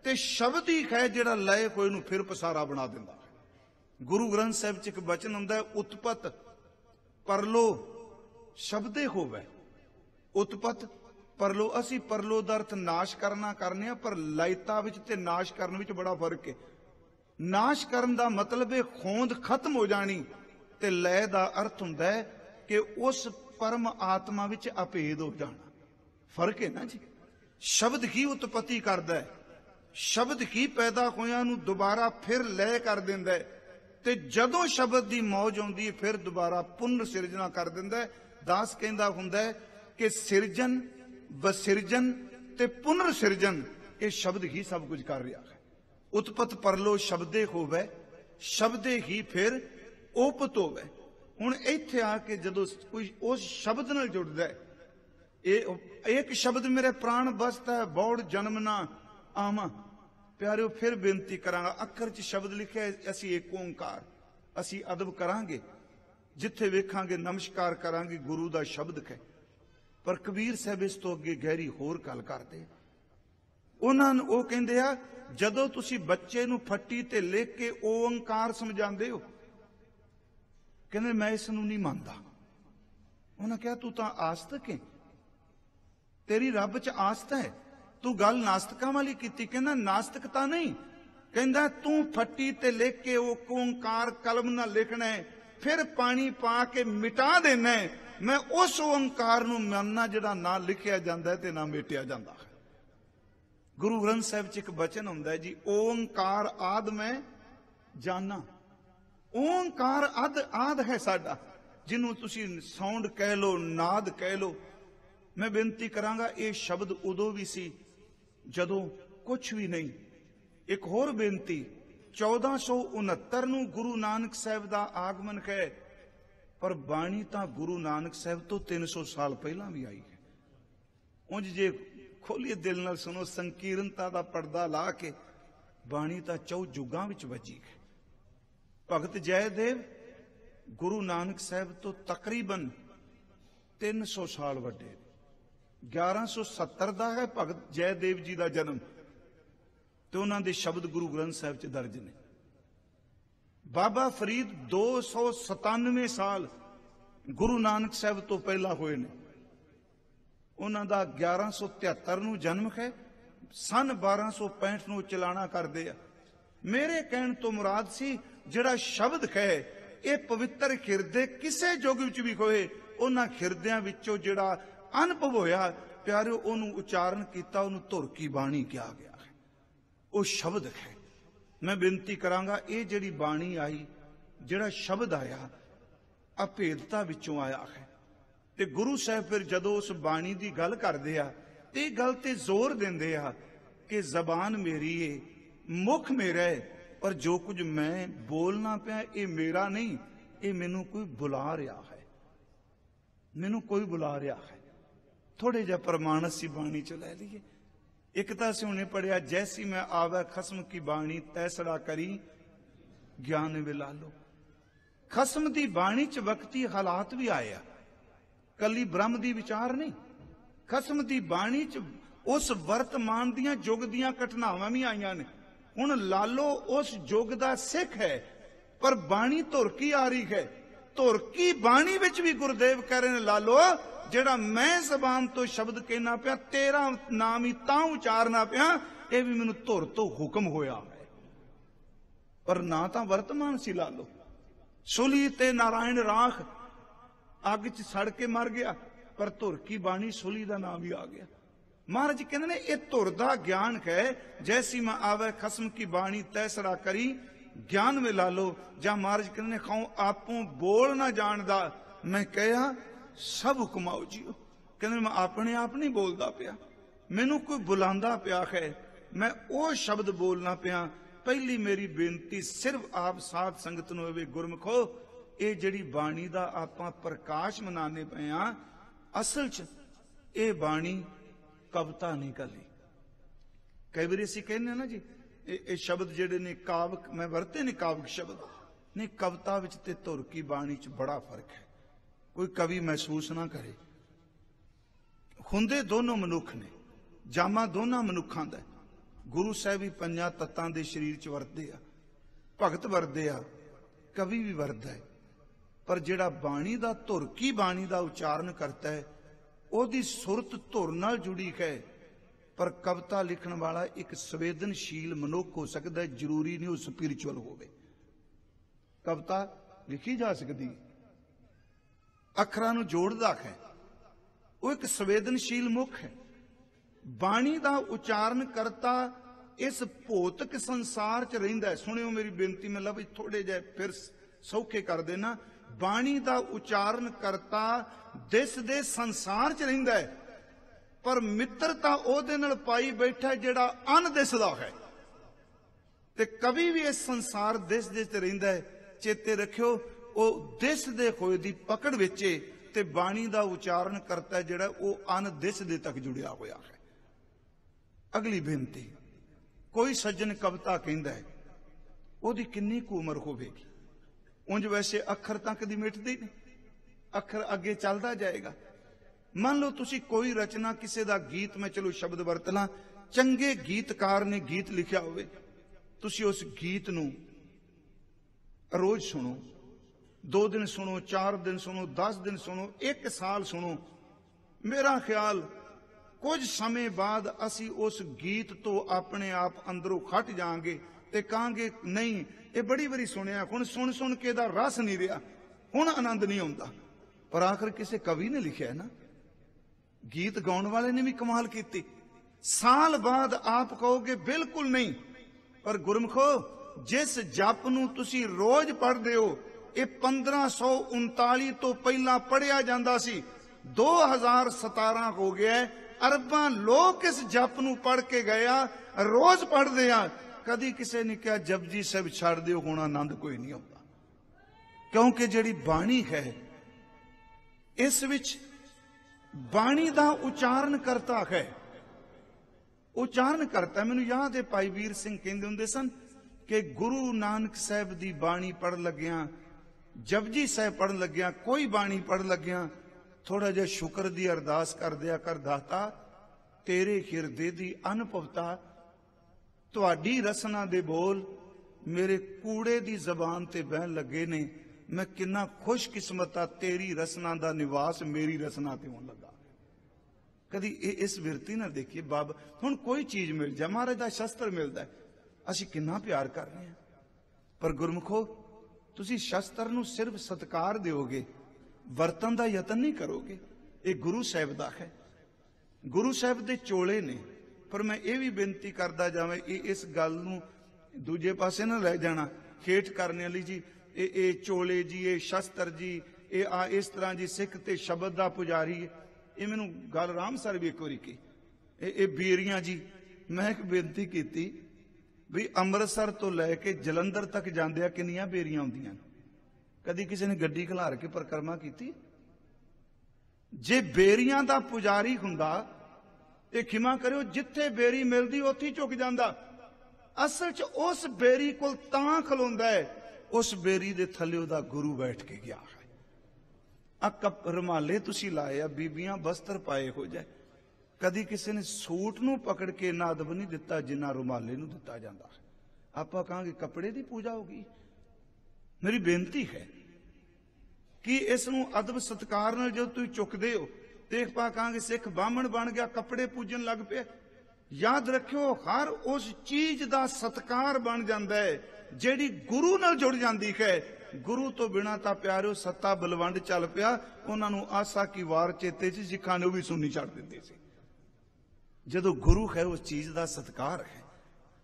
ते शब्द ही है जिहड़ा लय होए नूं फिर पसारा बना दिंदा है। गुरु ग्रंथ साहिब च एक वचन हुंदा है, उत्पत परलो शब्दे होवे। उत्पत परलो, असी परलो दा अर्थ नाश करना करने आ, पर लयता विच ते नाश करन विच बड़ा फर्क है। नाश करन दा मतलब है होंद खत्म हो जानी, ते लय दा अर्थ हुंदा है कि उस परम आत्मा विच अभेद हो जाना। फर्क है ना जी। शब्द की उत्पत्ति करदा है, शब्द की पैदा होया नूं दोबारा फिर लय कर दिंदा है, ते जदों शब्द की मौज आउंदी है फिर दोबारा पुनर सिरजना कर दिंदा है। दास कहंदा हुंदा है कि सिरजन, विसिरजन ते पुनर सिरजन ये शब्द ही सब कुछ कर रहा है। उत्पत परलो शब्दे होवे, शब्दे ही फिर ओपत होवे। हुण इत्थे आके जदों कोई उस शब्द नाल जुड़दा है, एक शब्द मेरे प्राण बसता है, बौड़ जन्मना आमा। प्यारिओ फिर बेनती करांगा, अखर च शब्द लिखे असी एक ओंकार, असी अदब करांगे, जिथे वेखांगे नमस्कार करांगे, गुरु दा शब्द है। पर कबीर साहब इस तो अगे गहरी होर गल करदे। उन्होंने वो कहंदे आ, जदों तुसी बच्चे नूं फट्टी ते लिख के ओंकार समझांदे हो, कहंदे मैं इस नूं नहीं मानदा। उन्होंने कहा तू तां आस्तिक है, तेरी रब च आस्था है, तू गल नास्तिकां वाली कीती। कहंदा नास्तिकता नहीं, कहंदा तू फट्टी ते लिख के ओंकार कलम नाल लिखना है, फिर पानी पा के मिटा देना है। मैं उस ओंकार नूं मानना जिहड़ा ना लिखिया जांदा है ते ना मिटिया जांदा है। गुरु ग्रंथ साहिब च एक बचन हुंदा है जी, ओंकार आद मैं जाना। ओंकार आद है साडा, जिन्हों तुसी साउंड कह लो, नाद कह लो। मैं बेनती करांगा, ये शब्द उदों भी सी जदों कुछ भी नहीं। एक होर बेनती, 1469 नूं गुरु नानक साहिब दा आगमन है, पर बाणी तां गुरु नानक साहिब तो 300 साल पहला भी आई है। उंज जे खोलिए दिल नाल सुनो, संकीर्णता दा पर्दा ला के बाणी तां 4 जुगां विच वजी है। भगत जयदेव गुरु नानक साहिब तो तकरीबन 300 साल वड्डे। 1170 का है भगत जयदेव जी का जन्म, तो उन्होंने शब्द गुरु ग्रंथ साहिब च दर्ज ने। बाबा फरीद 297 साल गुरु नानक साहिब तो पहला हुए ने। उन्हों का 1173 नूं जन्म है, सन 1265 नूं चलाना करते आ। मेरे कहण तो मुराद सी जिहड़ा शब्द है ये पवित्र खिरदे किसे युग विच भी होए, उन्हां खिरदियां विचों जिहड़ा अनुभव होया, प्यारिओ उन्होंने उचारण किया, उन्होंने धुर की बाणी कहा गया है, वो शब्द है। मैं बेनती करांगा, ये जिहड़ी बाणी आई, जिहड़ा शब्द आया, अभेदता विचों आया है। ते गुरु साहब फिर जदों उस बाणी की गल करदे आ, ते गल ते जोर देंदे आ कि जबान मेरी है, मुख मेरा है, पर जो कुछ मैं बोलना पिया ये मेरा नहीं, ये मैनू कोई बुला रहा है, मैनू कोई बुला रहा है। थोड़े जा प्रमाण असी बाणी चो लै लीए। एक तो असीं हुणे पढ़िया, जैसी मैं आवे खसम की बाणी तैसड़ा करी ज्ञान विलालो। खसम की बाणी च वक्ती हालात भी आए, कली ब्रह्म की विचार नहीं। खसम की बाणी च उस वर्तमान दियां जुग दियां घटनावां भी आईयां ने। हुण लालो उस जुग दा सिख है, पर बाणी धुर की आ रही है। धुर की बाणी विच भी गुरुदेव कह रहे हैं, लालो ਜਿਹੜਾ ਮੈਂ ਜ਼ਬਾਨ ਤੋਂ ਸ਼ਬਦ ਕਹਿਣਾ ਪਿਆ, ਤੇਰਾ ਨਾਮ ਹੀ ਤਾਂ ਉਚਾਰਨਾ ਪਿਆ, ਇਹ ਵੀ ਮੈਨੂੰ ਧੁਰ ਤੋਂ ਹੁਕਮ ਹੋਇਆ ਹੈ। ਪਰ ਨਾ ਤਾਂ ਵਰਤਮਾਨ ਸੀ ਲਾ ਲੋ, ਸੁਲੀ ਤੇ ਨਾਰਾਇਣ ਰਾਖ ਅੱਗ 'ਚ ਸੜ ਕੇ ਮਰ ਗਿਆ, ਪਰ ਧੁਰ ਕੀ ਬਾਣੀ ਸੁਲੀ ਦਾ ਨਾਮ ਵੀ ਆ ਗਿਆ। ਮਹਾਰਾਜ ਕਹਿੰਦੇ ਨੇ ਇਹ ਧੁਰ ਦਾ ਗਿਆਨ ਹੈ, ਜੈਸੀ ਮੈਂ ਆਵੇ ਖਸਮ ਕੀ ਬਾਣੀ ਤੈਸਰਾ ਕਰੀ ਗਿਆਨ में ला लो। ਜਾਂ ਮਹਾਰਾਜ ਕਹਿੰਦੇ ਨੇ ਖਾਓ ਆਪੋਂ ਬੋਲ ਨਾ ਜਾਣਦਾ, ਮੈਂ ਕਿਹਾ ਸਭ ਹੁਕਮਾਓ ਜੀਓ। ਕਹਿੰਦੇ ਮੈਂ ਆਪਣੇ ਆਪ ਨਹੀਂ ਬੋਲਦਾ ਪਿਆ, ਮੈਨੂੰ ਕੋਈ ਬੁਲਾਉਂਦਾ ਪਿਆ ਹੈ, ਮੈਂ ਉਹ ਸ਼ਬਦ ਬੋਲਣਾ ਪਿਆ। ਪਹਿਲੀ ਮੇਰੀ ਬੇਨਤੀ ਸਿਰਫ ਆਪ ਸਾਧ ਸੰਗਤ ਨੂੰ ਹੋਵੇ, ਗੁਰਮਖੋ ਇਹ ਜਿਹੜੀ ਬਾਣੀ ਦਾ ਆਪਾਂ ਪ੍ਰਕਾਸ਼ ਮਨਾਉਂਦੇ ਪਏ ਆ, ਅਸਲ 'ਚ ਇਹ ਬਾਣੀ ਕਵਿਤਾ ਨਹੀਂ ਕੱਲੀ। ਕਈ ਵਾਰੀ ਅਸੀਂ ਕਹਿੰਦੇ ਨਾ ਜੀ ਇਹ ਸ਼ਬਦ ਜਿਹੜੇ ਨੇ ਕਾਵਕ, ਮੈਂ ਵਰਤੇ ਨੇ ਕਾਵਕ ਸ਼ਬਦ, ਨਹੀਂ ਕਵਿਤਾ ਵਿੱਚ ਤੇ ਧੁਰ ਕੀ ਬਾਣੀ 'ਚ ਬੜਾ ਫਰਕ ਹੈ। ਕੋਈ ਕਵੀ ਮਹਿਸੂਸ ਨਾ ਕਰੇ, ਹੁੰਦੇ ਦੋਨੋਂ ਮਨੁੱਖ ਨੇ, ਜਾਮਾ ਦੋਨਾਂ ਮਨੁੱਖਾਂ ਦਾ। ਗੁਰੂ ਸਾਹਿਬ ਵੀ ਪੰਜਾਂ ਤੱਤਾਂ ਦੇ ਸਰੀਰ 'ਚ ਵਰਤਦੇ ਆ, ਭਗਤ ਵਰਤਦੇ ਆ, ਕਵੀ ਵੀ ਵਰਤਦਾ ਹੈ। ਪਰ ਜਿਹੜਾ ਬਾਣੀ ਦਾ ਧੁਰ ਕੀ ਬਾਣੀ ਦਾ ਉਚਾਰਨ ਕਰਤਾ ਹੈ, ਉਹਦੀ ਸੁਰਤ ਧੁਰ ਨਾਲ ਜੁੜੀ ਹੈ। ਪਰ ਕਵਿਤਾ ਲਿਖਣ ਵਾਲਾ ਇੱਕ ਸੰਵੇਦਨਸ਼ੀਲ ਮਨੁੱਖ ਹੋ ਸਕਦਾ ਹੈ, ਜ਼ਰੂਰੀ ਨਹੀਂ ਉਹ ਸਪਿਰਿਚੁਅਲ ਹੋਵੇ। ਕਵਿਤਾ ਲਿਖੀ ਜਾ ਸਕਦੀ, ਅੱਖਰਾਂ ਨੂੰ ਜੋੜਦਾ ਹੈ, ਉਹ ਇੱਕ ਸੰਵੇਦਨਸ਼ੀਲ ਮੁੱਖ ਹੈ। ਬਾਣੀ ਦਾ ਉਚਾਰਨ ਕਰਤਾ ਇਸ ਭੌਤਿਕ ਸੰਸਾਰ 'ਚ ਰਹਿੰਦਾ ਹੈ। ਸੁਣਿਓ ਮੇਰੀ ਬੇਨਤੀ, ਮੈਂ ਲਾ ਵੀ ਥੋੜੇ ਜਿਹੇ ਫਿਰ ਸੌਖੇ ਕਰ ਦੇਣਾ। ਬਾਣੀ ਦਾ ਉਚਾਰਨ ਕਰਤਾ ਦਿਸ ਦੇ ਸੰਸਾਰ 'ਚ ਰਹਿੰਦਾ ਹੈ, ਪਰ ਮਿੱਤਰਤਾ ਉਹਦੇ ਨਾਲ ਪਾਈ ਬੈਠਾ ਜਿਹੜਾ ਅਣਦਿਸਦਾ ਹੈ। ਤੇ ਕਵੀ ਵੀ ਇਸ ਸੰਸਾਰ ਦਿਸਦੇ ਤੇ ਰਹਿੰਦਾ ਹੈ। ਚੇਤੇ ਰੱਖਿਓ, ਉਹ ਦਿਸਦੇ ਹੋਏ ਦੀ ਪਕੜ ਵਿੱਚ ਤੇ ਬਾਣੀ ਦਾ ਉਚਾਰਨ ਕਰਤਾ ਜਿਹੜਾ ਉਹ ਅਣਦਿਸਦੇ ਤੱਕ ਜੁੜਿਆ ਹੋਇਆ ਹੈ। ਅਗਲੀ ਬੇਨਤੀ, ਕੋਈ ਸੱਜਣ ਕਵਿਤਾ ਕਹਿੰਦਾ ਹੈ, ਉਹਦੀ ਕਿੰਨੀ ਕੁ ਉਮਰ ਹੋਵੇਗੀ? ਉਂਝ ਵੈਸੇ ਅੱਖਰ ਤੱਕ ਦੀ ਮਿਟਦੀ ਨਹੀਂ, ਅੱਖਰ ਅੱਗੇ ਚੱਲਦਾ ਜਾਏਗਾ। ਮੰਨ ਲਓ ਤੁਸੀਂ ਕੋਈ ਰਚਨਾ, ਕਿਸੇ ਦਾ ਗੀਤ, ਮੈਂ ਚਲੋ ਸ਼ਬਦ ਵਰਤ ਲਾਂ, ਚੰਗੇ ਗੀਤਕਾਰ ਨੇ ਗੀਤ ਲਿਖਿਆ ਹੋਵੇ, ਤੁਸੀਂ ਉਸ ਗੀਤ ਨੂੰ ਰੋਜ਼ ਸੁਣੋ, 2 ਦਿਨ ਸੁਣੋ, 4 ਦਿਨ ਸੁਣੋ, 10 ਦਿਨ ਸੁਣੋ, 1 ਸਾਲ ਸੁਣੋ। ਮੇਰਾ ਖਿਆਲ ਕੁਝ ਸਮੇਂ ਬਾਅਦ ਅਸੀਂ ਉਸ ਗੀਤ ਤੋਂ ਆਪਣੇ ਆਪ ਅੰਦਰੋਂ ਖੱਟ ਜਾਾਂਗੇ ਤੇ ਕਹਾਂਗੇ ਨਹੀਂ ਇਹ ਬੜੀ ਵਾਰੀ ਸੁਣਿਆ, ਹੁਣ ਸੁਣ ਸੁਣ ਕੇ ਇਹਦਾ ਰਸ ਨਹੀਂ ਰਿਹਾ, ਹੁਣ ਆਨੰਦ ਨਹੀਂ ਆਉਂਦਾ। ਪਰ ਆਖਰ ਕਿਸੇ ਕਵੀ ਨੇ ਲਿਖਿਆ ਨਾ, ਗੀਤ ਗਾਉਣ ਵਾਲੇ ਨੇ ਵੀ ਕਮਾਲ ਕੀਤੀ। ਸਾਲ ਬਾਅਦ ਆਪ ਕਹੋਗੇ ਬਿਲਕੁਲ ਨਹੀਂ। ਪਰ ਗੁਰਮਖੋ, ਜਿਸ ਜਪ ਨੂੰ ਤੁਸੀਂ ਰੋਜ਼ ਪੜ੍ਹਦੇ ਹੋ, ਇਹ 1539 ਤੋਂ ਪਹਿਲਾਂ ਪੜ੍ਹਿਆ ਜਾਂਦਾ ਸੀ, 2017 ਹੋ ਗਿਆ। ਅਰਬਾਂ ਲੋਕ ਇਸ ਜਪ ਨੂੰ ਪੜ੍ਹ ਕੇ ਗਏ ਆ, ਰੋਜ਼ ਪੜ੍ਹਦੇ ਆ। ਕਦੀ ਕਿਸੇ ਨੇ ਕਿਹਾ ਜਪਜੀ ਸਾਹਿਬ ਛੱਡ ਦਿਓ, ਹੁਣ ਆਨੰਦ ਕੋਈ ਨਹੀਂ ਆਉਂਦਾ। ਕਿਉਂਕਿ ਜਿਹੜੀ ਬਾਣੀ ਹੈ, ਇਸ ਵਿੱਚ ਬਾਣੀ ਦਾ ਉਚਾਰਨ ਕਰਤਾ ਹੈ, ਉਚਾਰਨ ਕਰਤਾ। ਮੈਨੂੰ ਯਾਦ ਹੈ ਭਾਈ ਵੀਰ ਸਿੰਘ ਕਹਿੰਦੇ ਹੁੰਦੇ ਸਨ ਕਿ ਗੁਰੂ ਨਾਨਕ ਸਾਹਿਬ ਦੀ ਬਾਣੀ ਪੜ੍ਹਨ ਲੱਗਿਆ, ਜਪਜੀ ਸਾਹਿਬ ਪੜ੍ਹਨ ਲੱਗਿਆ, ਕੋਈ ਬਾਣੀ ਪੜ੍ਹਨ ਲੱਗਿਆ, ਥੋੜਾ ਜਿਹਾ ਸ਼ੁਕਰ ਦੀ ਅਰਦਾਸ ਕਰ ਦਿਆ ਕਰ, ਦਾਤਾ ਤੇਰੇ ਹਿਰਦੇ ਦੀ ਅਨੁਭਵਤਾ, ਤੁਹਾਡੀ ਰਸਨਾ ਦੇ ਬੋਲ ਮੇਰੇ ਕੂੜੇ ਦੀ ਜ਼ਬਾਨ ਤੇ ਬਹਿਣ ਲੱਗੇ ਨੇ। ਮੈਂ ਕਿੰਨਾ ਖੁਸ਼ਕਿਸਮਤ ਆ, ਤੇਰੀ ਰਸਨਾ ਦਾ ਨਿਵਾਸ ਮੇਰੀ ਰਸਨਾ ਤੇ ਹੋਣ ਲੱਗਾ। ਕਦੀ ਇਸ ਵਿਰਤੀ ਨਾਲ ਦੇਖੀਏ ਬਾਬਾ, ਹੁਣ ਕੋਈ ਚੀਜ਼ ਮਿਲ ਜਾ, ਮਹਾਰਾਜ ਦਾ ਸ਼ਸਤਰ ਮਿਲਦਾ, ਅਸੀਂ ਕਿੰਨਾ ਪਿਆਰ ਕਰ ਰਹੇ ਹਾਂ। ਪਰ ਗੁਰਮੁਖੋ, ਤੁਸੀਂ ਸ਼ਸਤਰ ਨੂੰ ਸਿਰਫ ਸਤਿਕਾਰ ਦਿਓਗੇ, ਵਰਤਨ ਦਾ ਯਤਨ ਨਹੀਂ ਕਰੋਗੇ। ਇਹ ਗੁਰੂ ਸਾਹਿਬ ਦਾ ਹੈ, ਗੁਰੂ ਸਾਹਿਬ ਦੇ ਚੋਲੇ ਨੇ। ਪਰ ਮੈਂ ਇਹ ਵੀ ਬੇਨਤੀ ਕਰਦਾ ਜਾਵਾਂ, ਇਸ ਗੱਲ ਨੂੰ ਦੂਜੇ ਪਾਸੇ ਨਾ ਲੈ ਜਾਣਾ, ਖੇਟ ਕਰਨ ਵਾਲੀ ਜੀ, ਇਹ ਚੋਲੇ ਜੀ, ਇਹ ਸ਼ਸਤਰ ਜੀ, ਇਹ ਆ ਇਸ ਤਰ੍ਹਾਂ ਜੀ ਸਿੱਖ ਤੇ ਸ਼ਬਦ ਦਾ ਪੁਜਾਰੀ। ਇਹ ਮੈਨੂੰ ਗੱਲ ਰਾਮਸਰ ਵੀ ਇੱਕ ਵਾਰੀ ਕੀ, ਇਹ ਬੇਰੀਆਂ ਜੀ। ਮੈਂ ਇੱਕ ਬੇਨਤੀ ਕੀਤੀ ਵੀ ਅੰਮ੍ਰਿਤਸਰ ਤੋਂ ਲੈ ਕੇ ਜਲੰਧਰ ਤੱਕ ਜਾਂਦਿਆਂ ਕਿੰਨੀਆਂ ਬੇਰੀਆਂ ਹੁੰਦੀਆਂ? ਕਦੀ ਕਿਸੇ ਨੇ ਗੱਡੀ ਖਿਲਾਰ ਕੇ ਪਰਿਕਰਮਾ ਕੀਤੀ? ਜੇ ਬੇਰੀਆਂ ਦਾ ਪੁਜਾਰੀ ਹੁੰਦਾ ਤੇ ਖਿਮਾ ਕਰਿਓ, ਜਿੱਥੇ ਬੇਰੀ ਮਿਲਦੀ ਉੱਥੇ ਹੀ ਝੁਕ ਜਾਂਦਾ। ਅਸਲ 'ਚ ਉਸ ਬੇਰੀ ਕੋਲ ਤਾਂ ਖਲੋਂਦਾ ਹੈ, ਉਸ ਬੇਰੀ ਦੇ ਥੱਲੇ ਉਹਦਾ ਗੁਰੂ ਬੈਠ ਕੇ ਗਿਆ ਹੈ। ਰੁਮਾਲੇ ਤੁਸੀਂ ਲਾਏ ਆ, ਬੀਬੀਆਂ ਬਸਤਰ ਪਾਏ ਹੋ ਜਾਏ, ਕਦੀ ਕਿਸੇ ਨੇ ਸੂਟ ਨੂੰ ਪਕੜ ਕੇ ਇੰਨਾ ਅਦਬ ਨਹੀਂ ਦਿੱਤਾ ਜਿੰਨਾ ਰੁਮਾਲੇ ਨੂੰ ਦਿੱਤਾ ਜਾਂਦਾ। ਆਪਾਂ ਕਹਾਂਗੇ ਕੱਪੜੇ ਦੀ ਪੂਜਾ ਹੋ ਗਈ। ਮੇਰੀ ਬੇਨਤੀ ਹੈ ਕਿ ਇਸ ਨੂੰ ਅਦਬ ਸਤਿਕਾਰ ਨਾਲ ਜਦੋਂ ਤੁਸੀਂ ਚੁੱਕਦੇ ਹੋ देख पा कहांगे सिख बामण बन गया, कपड़े पूजन लग पे। याद रखियो हर उस चीज का सत्कार बन जाता है ਜਿਹੜੀ गुरु नाल जुड़ जाती है। गुरु तो बिना तो प्यारो सत्ता बलवंड चल पिया, उन्होंने आसा की वार चेते च सिखा ने भी सुननी छड़ दिंदे सी। जदों गुरु है उस चीज का सत्कार है,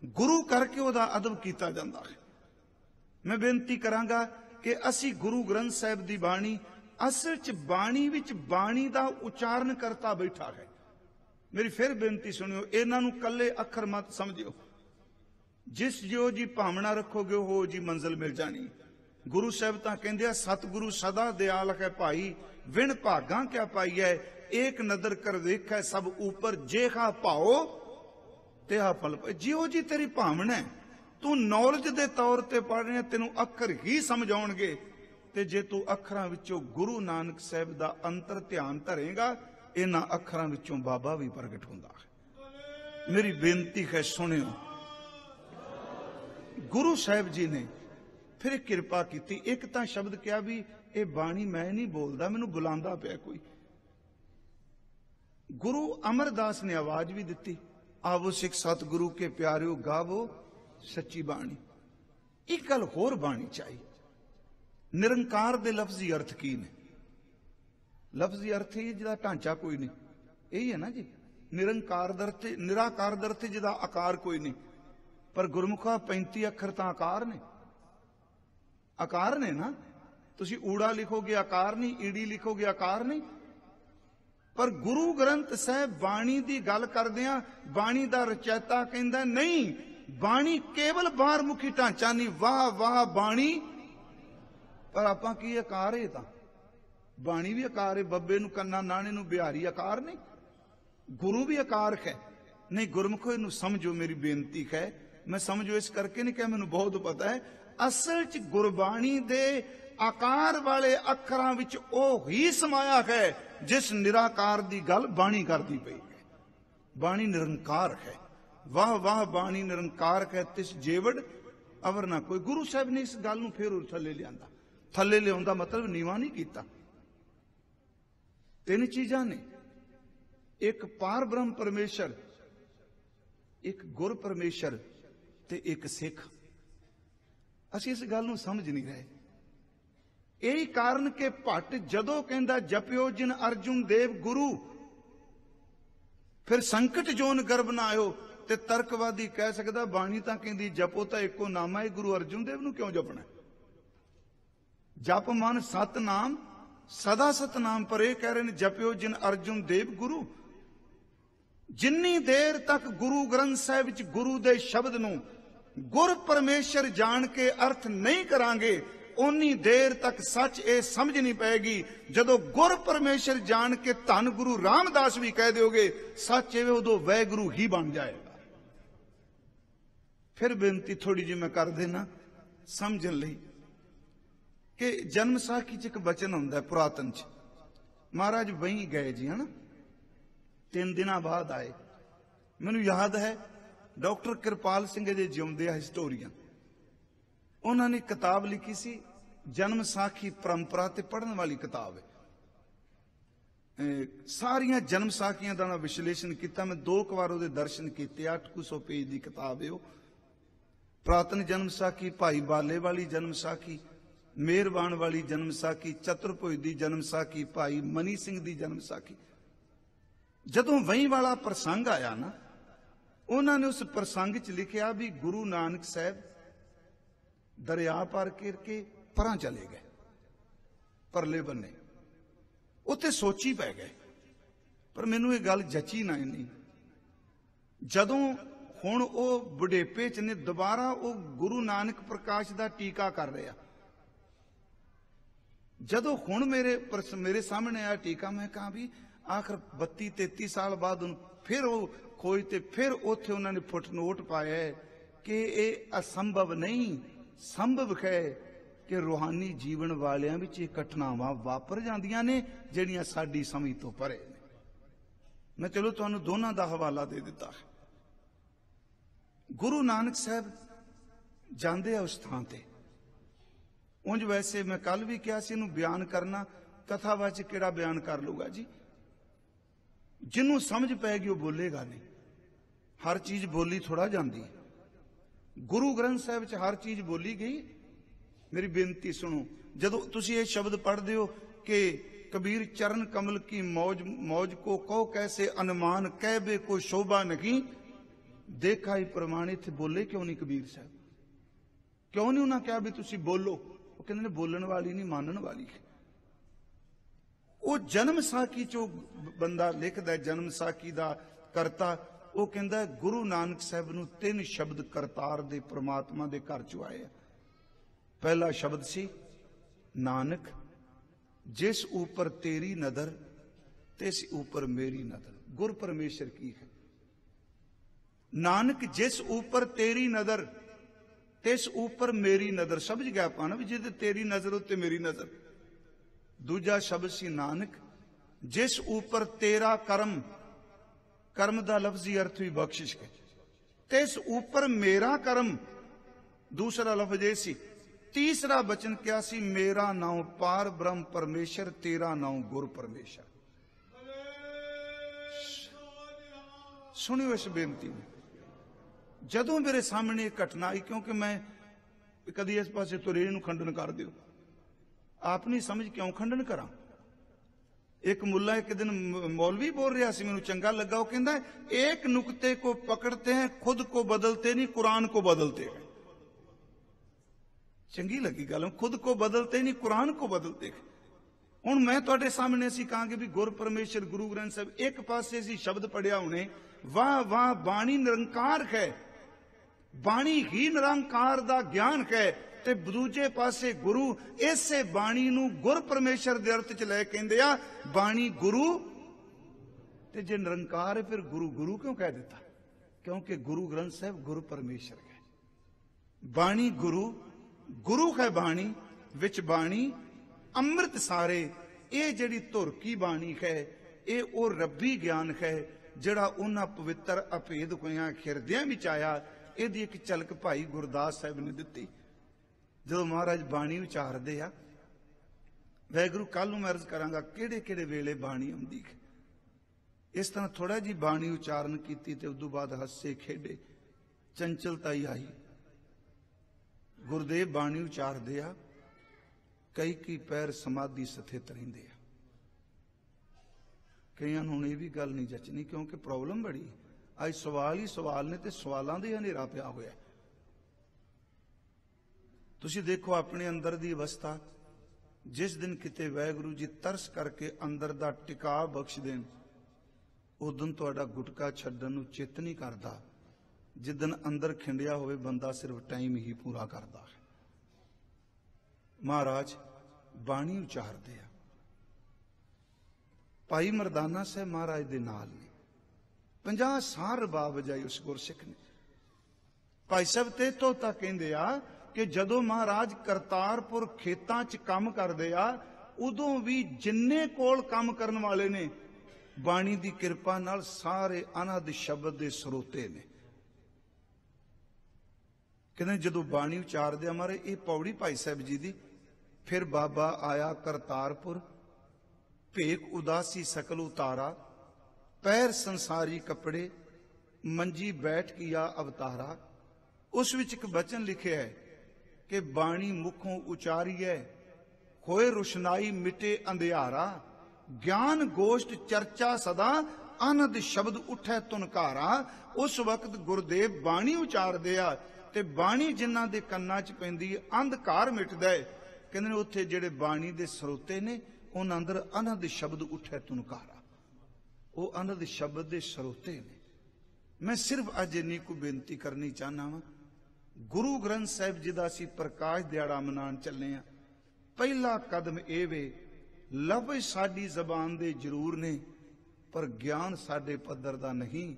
गुरु करके उहदा अदब किया जाता है। मैं बेनती करांगा कि असी गुरु ग्रंथ साहिब की बाणी असल च बाणी विच बाणी का उचारण करता बैठा है। मेरी फिर बेनती सुनियो, इन्हां नूं कल्ले अखर मत समझियो। जिस जो जी भावना रखोगे हो जी मंजिल मिल जानी। गुरु साहिब तां कहंदे आ सतगुरु सदा दयाल है भाई, विण भागा क्या पाई है, एक नदर कर देखै सब ऊपर, जेहा भाओ तेहा फल पाए। जियो जी तेरी भावना है, तू नॉलेज दे तौर ते पढ़ रहा, तेनों अखर ही समझ आउणगे। ते जे तू अखरां विचों गुरु नानक साहिब दा अंतर ध्यान धरेगा, इन्हां अखरां विचों बाबा भी प्रगट हुंदा है। मेरी बेनती है सुनियो, गुरु साहिब जी ने फिर किरपा की। एक तो शब्द क्या भी ये बाणी मैं नहीं बोलता, मैनू बुलांदा पिया कोई। गुरु अमरदास ने आवाज भी दी, आवो सिख सतगुरु के प्यारिओ गावो सच्ची बाणी। एक गल होर बाणी चाहिए, निरंकार दे लफ्जी अर्थ की ने? लफ्जी अर्थ ही जिहदा ढांचा कोई नहीं, यही है ना जी। निरंकार दर्थ निराकार दर्थ जिहदा आकार कोई नहीं, पर गुरमुखा 35 अखर तो आकार ने, आकार ने ना। तुसी ऊड़ा लिखोगे आकार नहीं, ईड़ी लिखोगे आकार नहीं। पर गुरु ग्रंथ साहिब बाणी की गल करदियां बाणी का रचयिता कहंदा नहीं, बाणी केवल बाहर मुखी ढांचा नहीं, वाह वाह बाणी। पर आपां की आकार है, तां बाणी भी आकार है। बब्बे नूं कन्ना नाणे नूं बिहारी आकार नहीं, गुरु भी आकार है नहीं। गुरमुखो इनू समझो, मेरी बेनती है। मैं समझो इस करके नहीं कहा, मैनू बहुत पता है। असल च गुरबाणी दे आकार वाले अखरां विच ओह ही समाया है जिस निराकार दी गल बाणी करदी पई है। बाणी निरंकार है, वाह वाह बाणी निरंकार है, तिस जेवड़ अवर ना कोई। गुरु साहब ने इस गल नूं फिर थल्ले लियांदा। थल्ले लियाउंदा मतलब नीवा नहीं कीता। तीन चीजां ने, एक पार ब्रह्म परमेश्वर, एक गुर परमेश्वर ते एक सिख। असीं इस गल नूं समझ नहीं रहे। यही कारण के भट्ट जदों कहंदा जपियो जिन अर्जुन देव गुरु, फिर संकट जोन गर्भ ना आयो, ते तर्कवादी कह सकदा बाणी तां कहंदी जपो तां इको नामा है, गुरु अर्जुन देव नूं क्यों जपना? जप मन सतनाम सदा सतनाम, पर यह कह रहे हैं जपियो जिन अर्जुन देव गुरु। जिन्नी देर तक गुरु ग्रंथ साहिब विच गुरु दे शब्द नूं गुर परमेश्वर जान के अर्थ नहीं करांगे, उन्नी देर तक सच ये समझ नहीं पाएगी। जदों गुर परमेश्वर जान के धन गुरु रामदास भी कह दोगे सच है, उदों वह गुरु ही बन जाएगा। फिर बेनती थोड़ी जी मैं कर देना समझन लई कि जन्म साखी च एक वचन हुंदा है पुरातन च। महाराज वहीं गए जी, है ना, 3 दिन बाद आए। मैनू याद है डॉक्टर कृपाल सिंह जे जिउंदे हिस्टोरीअन, उन्होंने किताब लिखी सी जन्म साखी परंपरा ते पढ़न वाली किताब है। सारिया जन्म साखियां का विश्लेषण किया। मैं 2 बार उहदे दर्शन किए। 800 पेज की किताब है। पुरातन जन्म साखी, भाई बाले वाली जन्म साखी, मेहरबान वाली जन्म साखी, चतुरभुज की जन्म साखी, भाई मनी सिंह की जन्म साखी। जदों वही वाला प्रसंग आया ना, उन्होंने उस प्रसंग च लिखा भी गुरु नानक साहब दरिया पार करके परां चले गए, परले बन्ने उत्ते सोची पै गए। पर मैनू ये गल जची ना नहीं। जदों हुण वो बुढ़ेपे च ने, दोबारा वो गुरु नानक प्रकाश का टीका कर रहा। जदों हुण मेरे सामने आया टीका, मैं कहा भी आखिर 32-33 साल बाद फिर वो खोज ते फिर उत्थे उन्होंने फुटनोट पाया कि ये असंभव नहीं, संभव है कि रूहानी जीवन वालियां विच घटनावां वापर जांदियां ने जिहड़ियां साडी समझ तो परे ने। मैं चलो तुहानूं दोनां दा हवाला दे दिता है। गुरु नानक साहब जांदे आ उस थां ते। उंज वैसे मैं कल भी कहा सी इहनूं बयान करना, कथावाचक किहड़ा बयान कर लूगा जी। जिन्हों समझ पैगी वह बोलेगा नहीं। हर चीज बोली थोड़ा जाती। गुरु ग्रंथ साहिब च हर चीज बोली गई। मेरी बेनती सुनो, जदों तुसीं ये शब्द पढ़ते हो कि कबीर चरण कमल की मौज मौज को कहो कैसे अनुमान कहबे को शोभा नहीं, देखा ही प्रमाणित। बोले क्यों नहीं कबीर साहब? क्यों नहीं उन्हें कहा भी तुसीं बोलो? वो कहते ने बोलने वाली नहीं मानने वाली है। वो जन्म साखी चो बंदा लिखदा है, जन्म साखी दा करता वो कहता है गुरु नानक साहब नूं 3 शब्द करतार दे परमात्मा दे घर चो आए। पहला शब्द सी नानक, जिस ऊपर तेरी नजर तिस ऊपर मेरी नजर। गुर परमेश्वर की है। नानक जिस ऊपर तेरी नजर तिस ऊपर मेरी नजर। समझ गया पाना भी जिद तेरी नजर उत्ते मेरी नजर। दूजा शब्द सी नानक, जिस ऊपर तेरा कर्म, कर्म दा लफ्जी अर्थ भी बख्शिश है, तिस ऊपर मेरा कर्म। दूसरा लफ्ज ये सी। तीसरा बचन क्या सी? मेरा नाम पार ब्रह्म परमेश्वर, तेरा नाम गुरु परमेश्वर। सुनियो इस बेनती में। जदों मेरे सामने एक घटना आई, क्योंकि मैं कदी इस पासे तुरे नूं खंडन कर दियो, आप नहीं समझ क्यों खंडन करा। एक मुल्ला एक दिन मौलवी बोल रहा सी, मैनूं चंगा लगा। वो कहंदा एक नुक्ते को पकड़ते हैं खुद को बदलते नहीं, कुरान को बदलते हैं। चंगी लगी गल। खुद को बदलते नहीं, कुरान को बदलते हैं। हुण मैं तुहाडे सामने असीं कहांगे भी गुर परमेश्वर गुरु ग्रंथ साहिब। एक पासे असीं शब्द पढ़िया होने, वाह वाह बाणी निरंकार है, बाणी ही निरंकार दा ज्ञान है। ते दूजे पासे गुरु, इसे बाणी नूं गुर परमेश्वर दे अर्थ च लै कहंदे आ। बाणी गुरु ते जे निरंकार है फिर गुरु गुरु क्यों कह दिता? क्योंकि गुरु ग्रंथ साहिब गुरु परमेश्वर है। बाणी गुरु, गुरु है बाणी, विच बाणी अमृत सारे। ये जिहड़ी धुर की बाणी है, ये वो रब्बी ज्ञान है जिहड़ा उन्हां पवित्र अभेद होइयां हिरदियां विच आया। इहदी एक झलक भाई गुरदास साहिब ने दित्ती। जो महाराज बाणी उचारदे आ, वैगुरु कल नूं मैं अर्ज करांगा किहड़े किहड़े वेले बाणी आउंदी है। इस तरह थोड़ा जी बाणी उचारण कीती ते उदों बाद हस्से खेडे, चंचलता ही आई। गुरदेव बाणी उचारदे आ, कई की पैर समाधि स्थित रहिंदे आ। कईयां नूं ये भी गल नहीं जचनी, क्योंकि प्रॉब्लम बड़ी। अज सवाल ही सवाल ने ते सवालों दा हनेरा पिया होया। तुसीं देखो अपने अंदर दी अवस्था। जिस दिन किते वाहिगुरू जी तरस करके अंदर दा टिका बख्श देन, उस दिन तुहाडा गुटका छड्डण नूं चित नहीं करदा। जिदन अंदर खिंडिया होवे बंदा सिर्फ टाइम ही पूरा करता है। महाराज बाणी उचारदे आ। भाई मरदाना साहब महाराज दे नाल ने 50 साल रबाब वजाई उस गुरसिख ने। भाई साहब ते तो तक कहंदे आ कि जदों महाराज करतारपुर खेतां च काम करदे आ, उदों भी जिन्ने कोल काम करन वाले ने बाणी दी किरपा नाल सारे अनहद शब्द दे स्रोते ने। कहते जदों बाणी उचारदे आ महाराज, ये पौड़ी भाई साहब जी दी। फिर बाबा आया करतारपुर, भेक उदासी सकल उतारा, पैर संसारी कपड़े, मंजी बैठ किया अवतारा। उस विच एक बचन लिखे है कि बाणी मुखों उचारी है, होए रुशनाई मिटे अंधियारा, ज्ञान गोष्ठ चर्चा सदा, आनंद शब्द उठे तुनकारा। उस वक्त गुरुदेव बाणी उचारदे आ ते बाणी जिन्हां दे कन्नां च पैंदी अंधकार मिटदा है। कहंदे ने उत्थे जिहड़े बाणी दे स्रोते ने उन्हां अंदर आनंद शब्द उठे तुनकारा। वो आनंद शब्द दे स्रोते ने। मैं सिर्फ अज इन्नी को बेनती करनी चाहना वा, गुरु ग्रंथ साहिब जी दा असीं प्रकाश दिहाड़ा मनाण चले आ। पहला कदम ये वे, लफ्ज़ साडी जबान दे जरूर ने पर ज्ञान साडे पद्धर दा नहीं।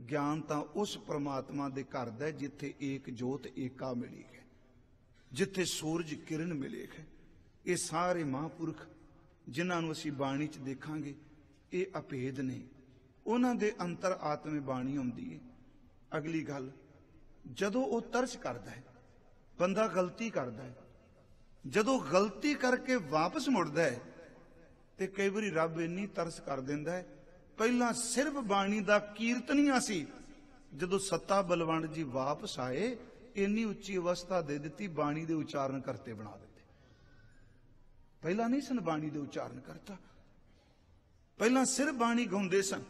ज्ञान तां उस परमात्मा दे घर दा जिथे एक जोत एका मिली है, जिथे सूरज किरण मिले है। ये सारे महापुरख जिन्हां नूं असीं बाणी च देखांगे, ये अभेद ने। उन्हां दे अंतर आत्मे बाणी आउंदी है। अगली गल, जदों वो तरस करदा है, बंदा गलती करदा है, जदों गलती करके वापस मुड़दा है ते कई बारी रब इन्नी तरस कर दिंदा है, ਪਹਿਲਾਂ ਸਿਰਫ ਬਾਣੀ ਦਾ ਕੀਰਤਨੀਆ ਸੀ। ਜਦੋਂ ਸੱਤਾ ਬਲਵੰਡ ਜੀ ਵਾਪਸ ਆਏ, ਇੰਨੀ ਉੱਚੀ ਅਵਸਥਾ ਦੇ ਦਿੱਤੀ, ਬਾਣੀ ਦੇ ਉਚਾਰਨ ਕਰਤੇ ਬਣਾ ਦਿੱਤੇ। ਪਹਿਲਾਂ ਨਹੀਂ ਸਨ ਬਾਣੀ ਦੇ ਉਚਾਰਨ ਕਰਤਾ, ਪਹਿਲਾਂ ਸਿਰਫ ਬਾਣੀ ਗਾਉਂਦੇ ਸਨ,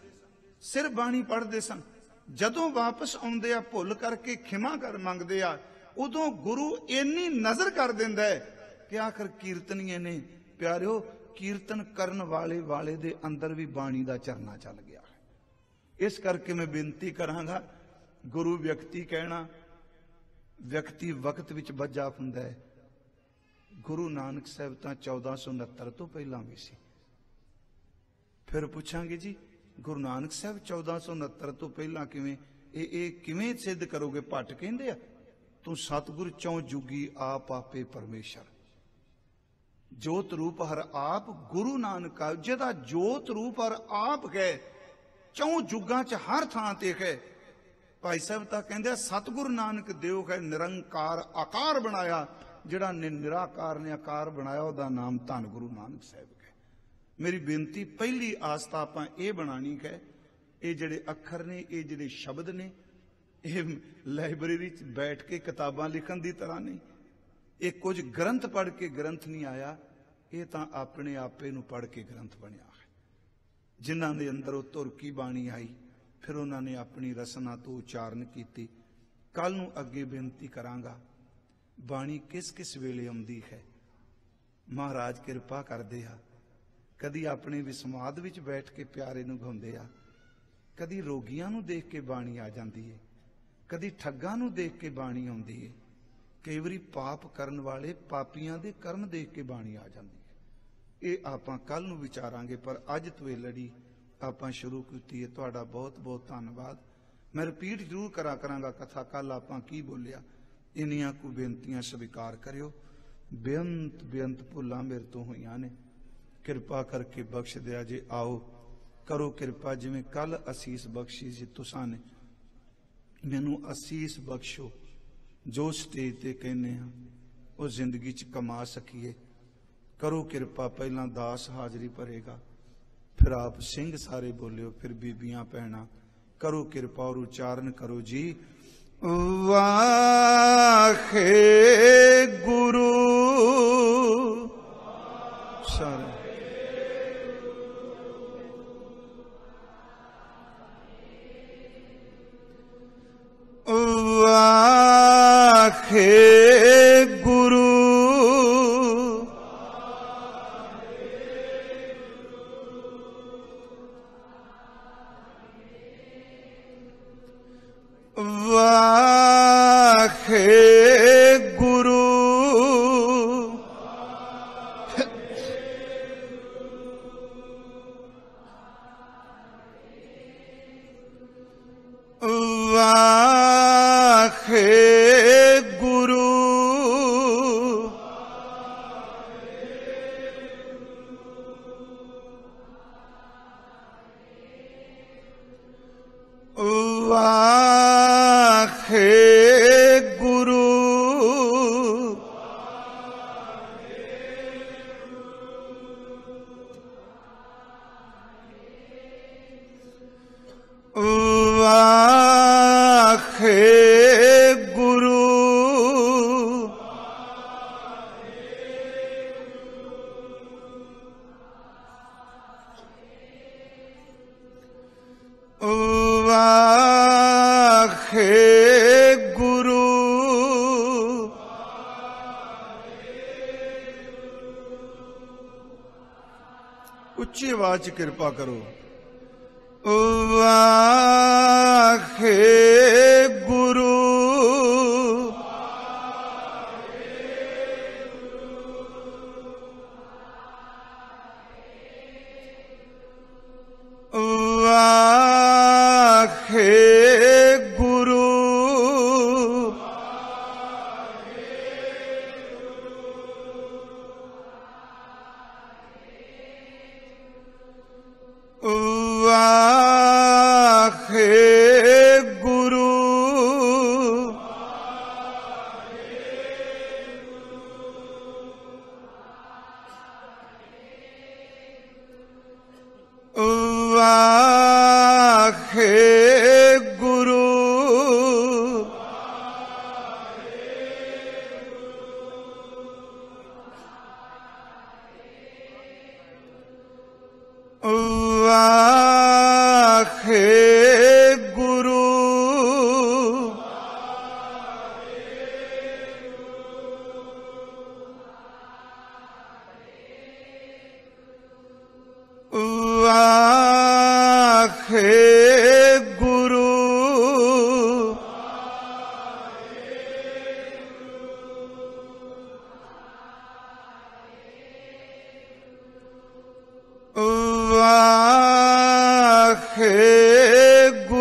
ਸਿਰਫ ਬਾਣੀ ਪੜ੍ਹਦੇ ਸਨ। ਜਦੋਂ ਵਾਪਸ ਆਉਂਦੇ ਆ, ਭੁੱਲ ਕਰਕੇ ਖਿਮਾ ਕਰ ਮੰਗਦੇ ਆ, ਉਦੋਂ ਗੁਰੂ ਇੰਨੀ ਨਜ਼ਰ ਕਰ ਦਿੰਦਾ ਹੈ ਕਿ ਆਖਰ ਕੀਰਤਨੀਏ ਨੇ, ਪਿਆਰਿਓ, ਕੀਰਤਨ ਕਰਨ ਵਾਲੇ ਦੇ ਅੰਦਰ ਵੀ ਬਾਣੀ ਦਾ ਚਰਨਾ ਚੱਲ ਗਿਆ ਹੈ। ਇਸ ਕਰਕੇ ਮੈਂ ਬੇਨਤੀ ਕਰਾਂਗਾ, ਗੁਰੂ ਵਿਅਕਤੀ ਕਹਿਣਾ, ਵਿਅਕਤੀ ਵਕਤ ਵਿੱਚ ਬੱਝਾ ਹੁੰਦਾ ਹੈ। ਗੁਰੂ ਨਾਨਕ ਸਾਹਿਬ ਤਾਂ 1469 ਤੋਂ ਪਹਿਲਾਂ ਵੀ ਸੀ। ਫਿਰ ਪੁੱਛਾਂਗੇ ਜੀ, ਗੁਰੂ ਨਾਨਕ ਸਾਹਿਬ 1469 ਤੋਂ ਪਹਿਲਾਂ ਕਿਵੇਂ? ਇਹ ਕਿਵੇਂ ਸਿੱਧ ਕਰੋਗੇ? ਭੱਟ ਕਹਿੰਦੇ ਆ, ਤੂੰ ਸਤਿਗੁਰ ਚੌ ਜੁਗੀ ਆਪ ਆਪੇ ਪਰਮੇਸ਼ਰ, ਜੋਤ ਰੂਪ ਹਰ ਆਪ ਗੁਰੂ ਨਾਨਕ, ਜਿਹਦਾ ਜੋਤ ਰੂਪ ਹਰ ਆਪ ਹੈ, ਚੌ ਜੁਗਾਂ ਚ ਹਰ ਥਾਂ ਤੇ ਹੈ। ਭਾਈ ਸਾਹਿਬ ਤਾਂ ਕਹਿੰਦੇ ਸਤਿਗੁਰੂ ਨਾਨਕ ਦੇਵ ਹੈ, ਨਿਰੰਕਾਰ ਆਕਾਰ ਬਣਾਇਆ। ਜਿਹੜਾ ਨਿਰਾਕਾਰ ਨੇ ਆਕਾਰ ਬਣਾਇਆ, ਉਹਦਾ ਨਾਮ ਧੰਨ ਗੁਰੂ ਨਾਨਕ ਸਾਹਿਬ ਹੈ। ਮੇਰੀ ਬੇਨਤੀ, ਪਹਿਲੀ ਆਸਤਾ ਆਪਾਂ ਇਹ ਬਣਾਣੀ ਹੈ, ਇਹ ਜਿਹੜੇ ਅੱਖਰ ਨੇ, ਇਹ ਜਿਹੜੇ ਸ਼ਬਦ ਨੇ, ਇਹ ਲਾਇਬ੍ਰੇਰੀ 'ਚ ਬੈਠ ਕੇ ਕਿਤਾਬਾਂ ਲਿਖਣ ਦੀ ਤਰ੍ਹਾਂ ਨਹੀਂ। ਇਹ ਕੁਝ ਗ੍ਰੰਥ ਪੜ੍ਹ ਕੇ ਗ੍ਰੰਥ ਨਹੀਂ ਆਇਆ, ਇਹ ਤਾਂ ਆਪਣੇ ਆਪੇ ਨੂੰ ਪੜ੍ਹ ਕੇ ਗ੍ਰੰਥ ਬਣਿਆ ਹੈ। ਜਿਨ੍ਹਾਂ ਦੇ ਅੰਦਰ ਉਹ ਤੁਰਕੀ ਬਾਣੀ ਆਈ, ਫਿਰ ਉਹਨਾਂ ਨੇ ਆਪਣੀ ਰਸਨਾ ਤੋਂ ਉਚਾਰਨ ਕੀਤੀ। ਕੱਲ ਨੂੰ ਅੱਗੇ ਬੇਨਤੀ ਕਰਾਂਗਾ, ਬਾਣੀ ਕਿਸ ਕਿਸ ਵੇਲੇ ਆਉਂਦੀ ਹੈ। ਮਹਾਰਾਜ ਕਿਰਪਾ ਕਰਦੇ ਆ, ਕਦੀ ਆਪਣੇ ਵਿਸਮਾਦ ਵਿੱਚ ਬੈਠ ਕੇ ਪਿਆਰੇ ਨੂੰ ਗਾਉਂਦੇ ਆ, ਕਦੀ ਰੋਗੀਆਂ ਨੂੰ ਦੇਖ ਕੇ ਬਾਣੀ ਆ ਜਾਂਦੀ ਹੈ, ਕਦੀ ਠੱਗਾਂ ਨੂੰ ਦੇਖ ਕੇ ਬਾਣੀ ਆਉਂਦੀ ਹੈ, ਕਈ ਵਾਰੀ ਪਾਪ ਕਰਨ ਵਾਲੇ ਪਾਪੀਆਂ ਦੇ ਕਰਮ ਦੇਖ ਕੇ ਬਾਣੀ ਆ ਜਾਂਦੀ ਹੈ। ਇਹ ਆਪਾਂ ਕੱਲ ਨੂੰ ਵਿਚਾਰਾਂਗੇ, ਪਰ ਅੱਜ ਤੋਂ ਇਹ ਲੜੀ ਆਪਾਂ ਸ਼ੁਰੂ ਕੀਤੀ ਹੈ। ਤੁਹਾਡਾ ਬਹੁਤ ਬਹੁਤ ਧੰਨਵਾਦ। ਮੈਂ ਰਿਪੀਟ ਜ਼ਰੂਰ ਕਰਾਂਗਾ ਕਥਾ, ਕੱਲ ਆਪਾਂ ਕੀ ਬੋਲਿਆ। ਇੰਨੀਆਂ ਕੁ ਬੇਨਤੀਆਂ ਸਵੀਕਾਰ ਕਰਿਓ। ਬੇਅੰਤ ਭੁੱਲਾਂ ਮੇਰੇ ਤੋਂ ਹੋਈਆਂ ਨੇ, ਕਿਰਪਾ ਕਰਕੇ ਬਖਸ਼ ਦਿਆ ਜੇ। ਆਓ ਕਰੋ ਕਿਰਪਾ, ਜਿਵੇਂ ਕੱਲ ਅਸੀਸ ਬਖਸ਼ੀ ਸੀ ਤੁਸਾਂ ਨੇ, ਮੈਨੂੰ ਅਸੀਸ ਬਖਸ਼ੋ। ਜੋ ਸਟੇਜ ਤੇ ਕਹਿੰਦੇ ਹਾਂ ਉਹ ਜ਼ਿੰਦਗੀ 'ਚ ਕਮਾ ਸਕੀਏ। ਕਰੋ ਕਿਰਪਾ। ਪਹਿਲਾਂ ਦਾਸ ਹਾਜ਼ਰੀ ਭਰੇਗਾ, ਫਿਰ ਆਪ ਸਿੰਘ ਸਾਰੇ ਬੋਲਿਓ, ਫਿਰ ਬੀਬੀਆਂ ਭੈਣਾਂ। ਕਰੋ ਕਿਰਪਾ ਔਰ ਉਚਾਰਨ ਕਰੋ ਜੀ। ਵਾਖੇ ਗੁਰੂ ਸਾਰੇ ਵਾਖੇ ਗੁਰੂ ਵਾਖੇ ਗੁਰੂ ਵਾਖੇ ਗੁਰੂ ਵਾਖੇ ਗੁਰੂ ਵਾਖੇ ਗੁਰੂ ਵਾਖੇ ਗੁਰੂ ਉੱਚੀ ਆਵਾਜ਼ 'ਚ ਕਿਰਪਾ ਕਰੋ। ਵਾਖੇ ਗੁਰੂ ਵਾਖੇ ਗੁਰੂ ਵਾਖੇ गुरु वाहे गुरु वाहे गुरु वाहे गुरु वाहे गुरु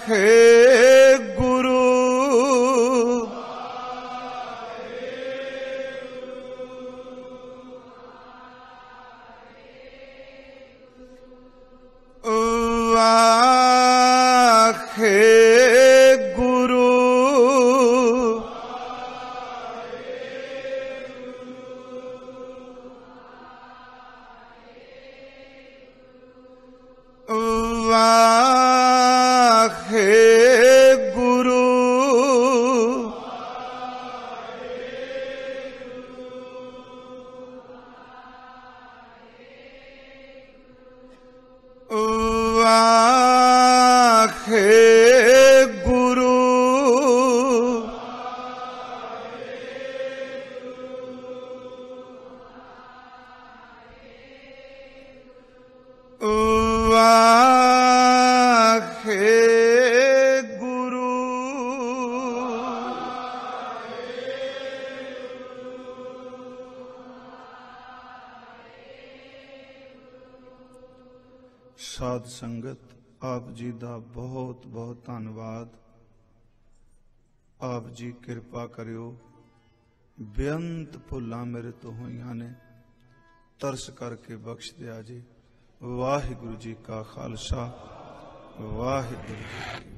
वाहे गुरु वाहे गुरु वाहे गुरु वाहे गुरु वाहे गुरु साध संगत आप जी दा बहुत बहुत धन्यवाद। आप जी किरपा करियो, बेअंत भुलां मेरे तो होईयां ने, तरस करके बख्श दिया जी। वाहिगुरु जी का खालसा, वाहिगुरु जी की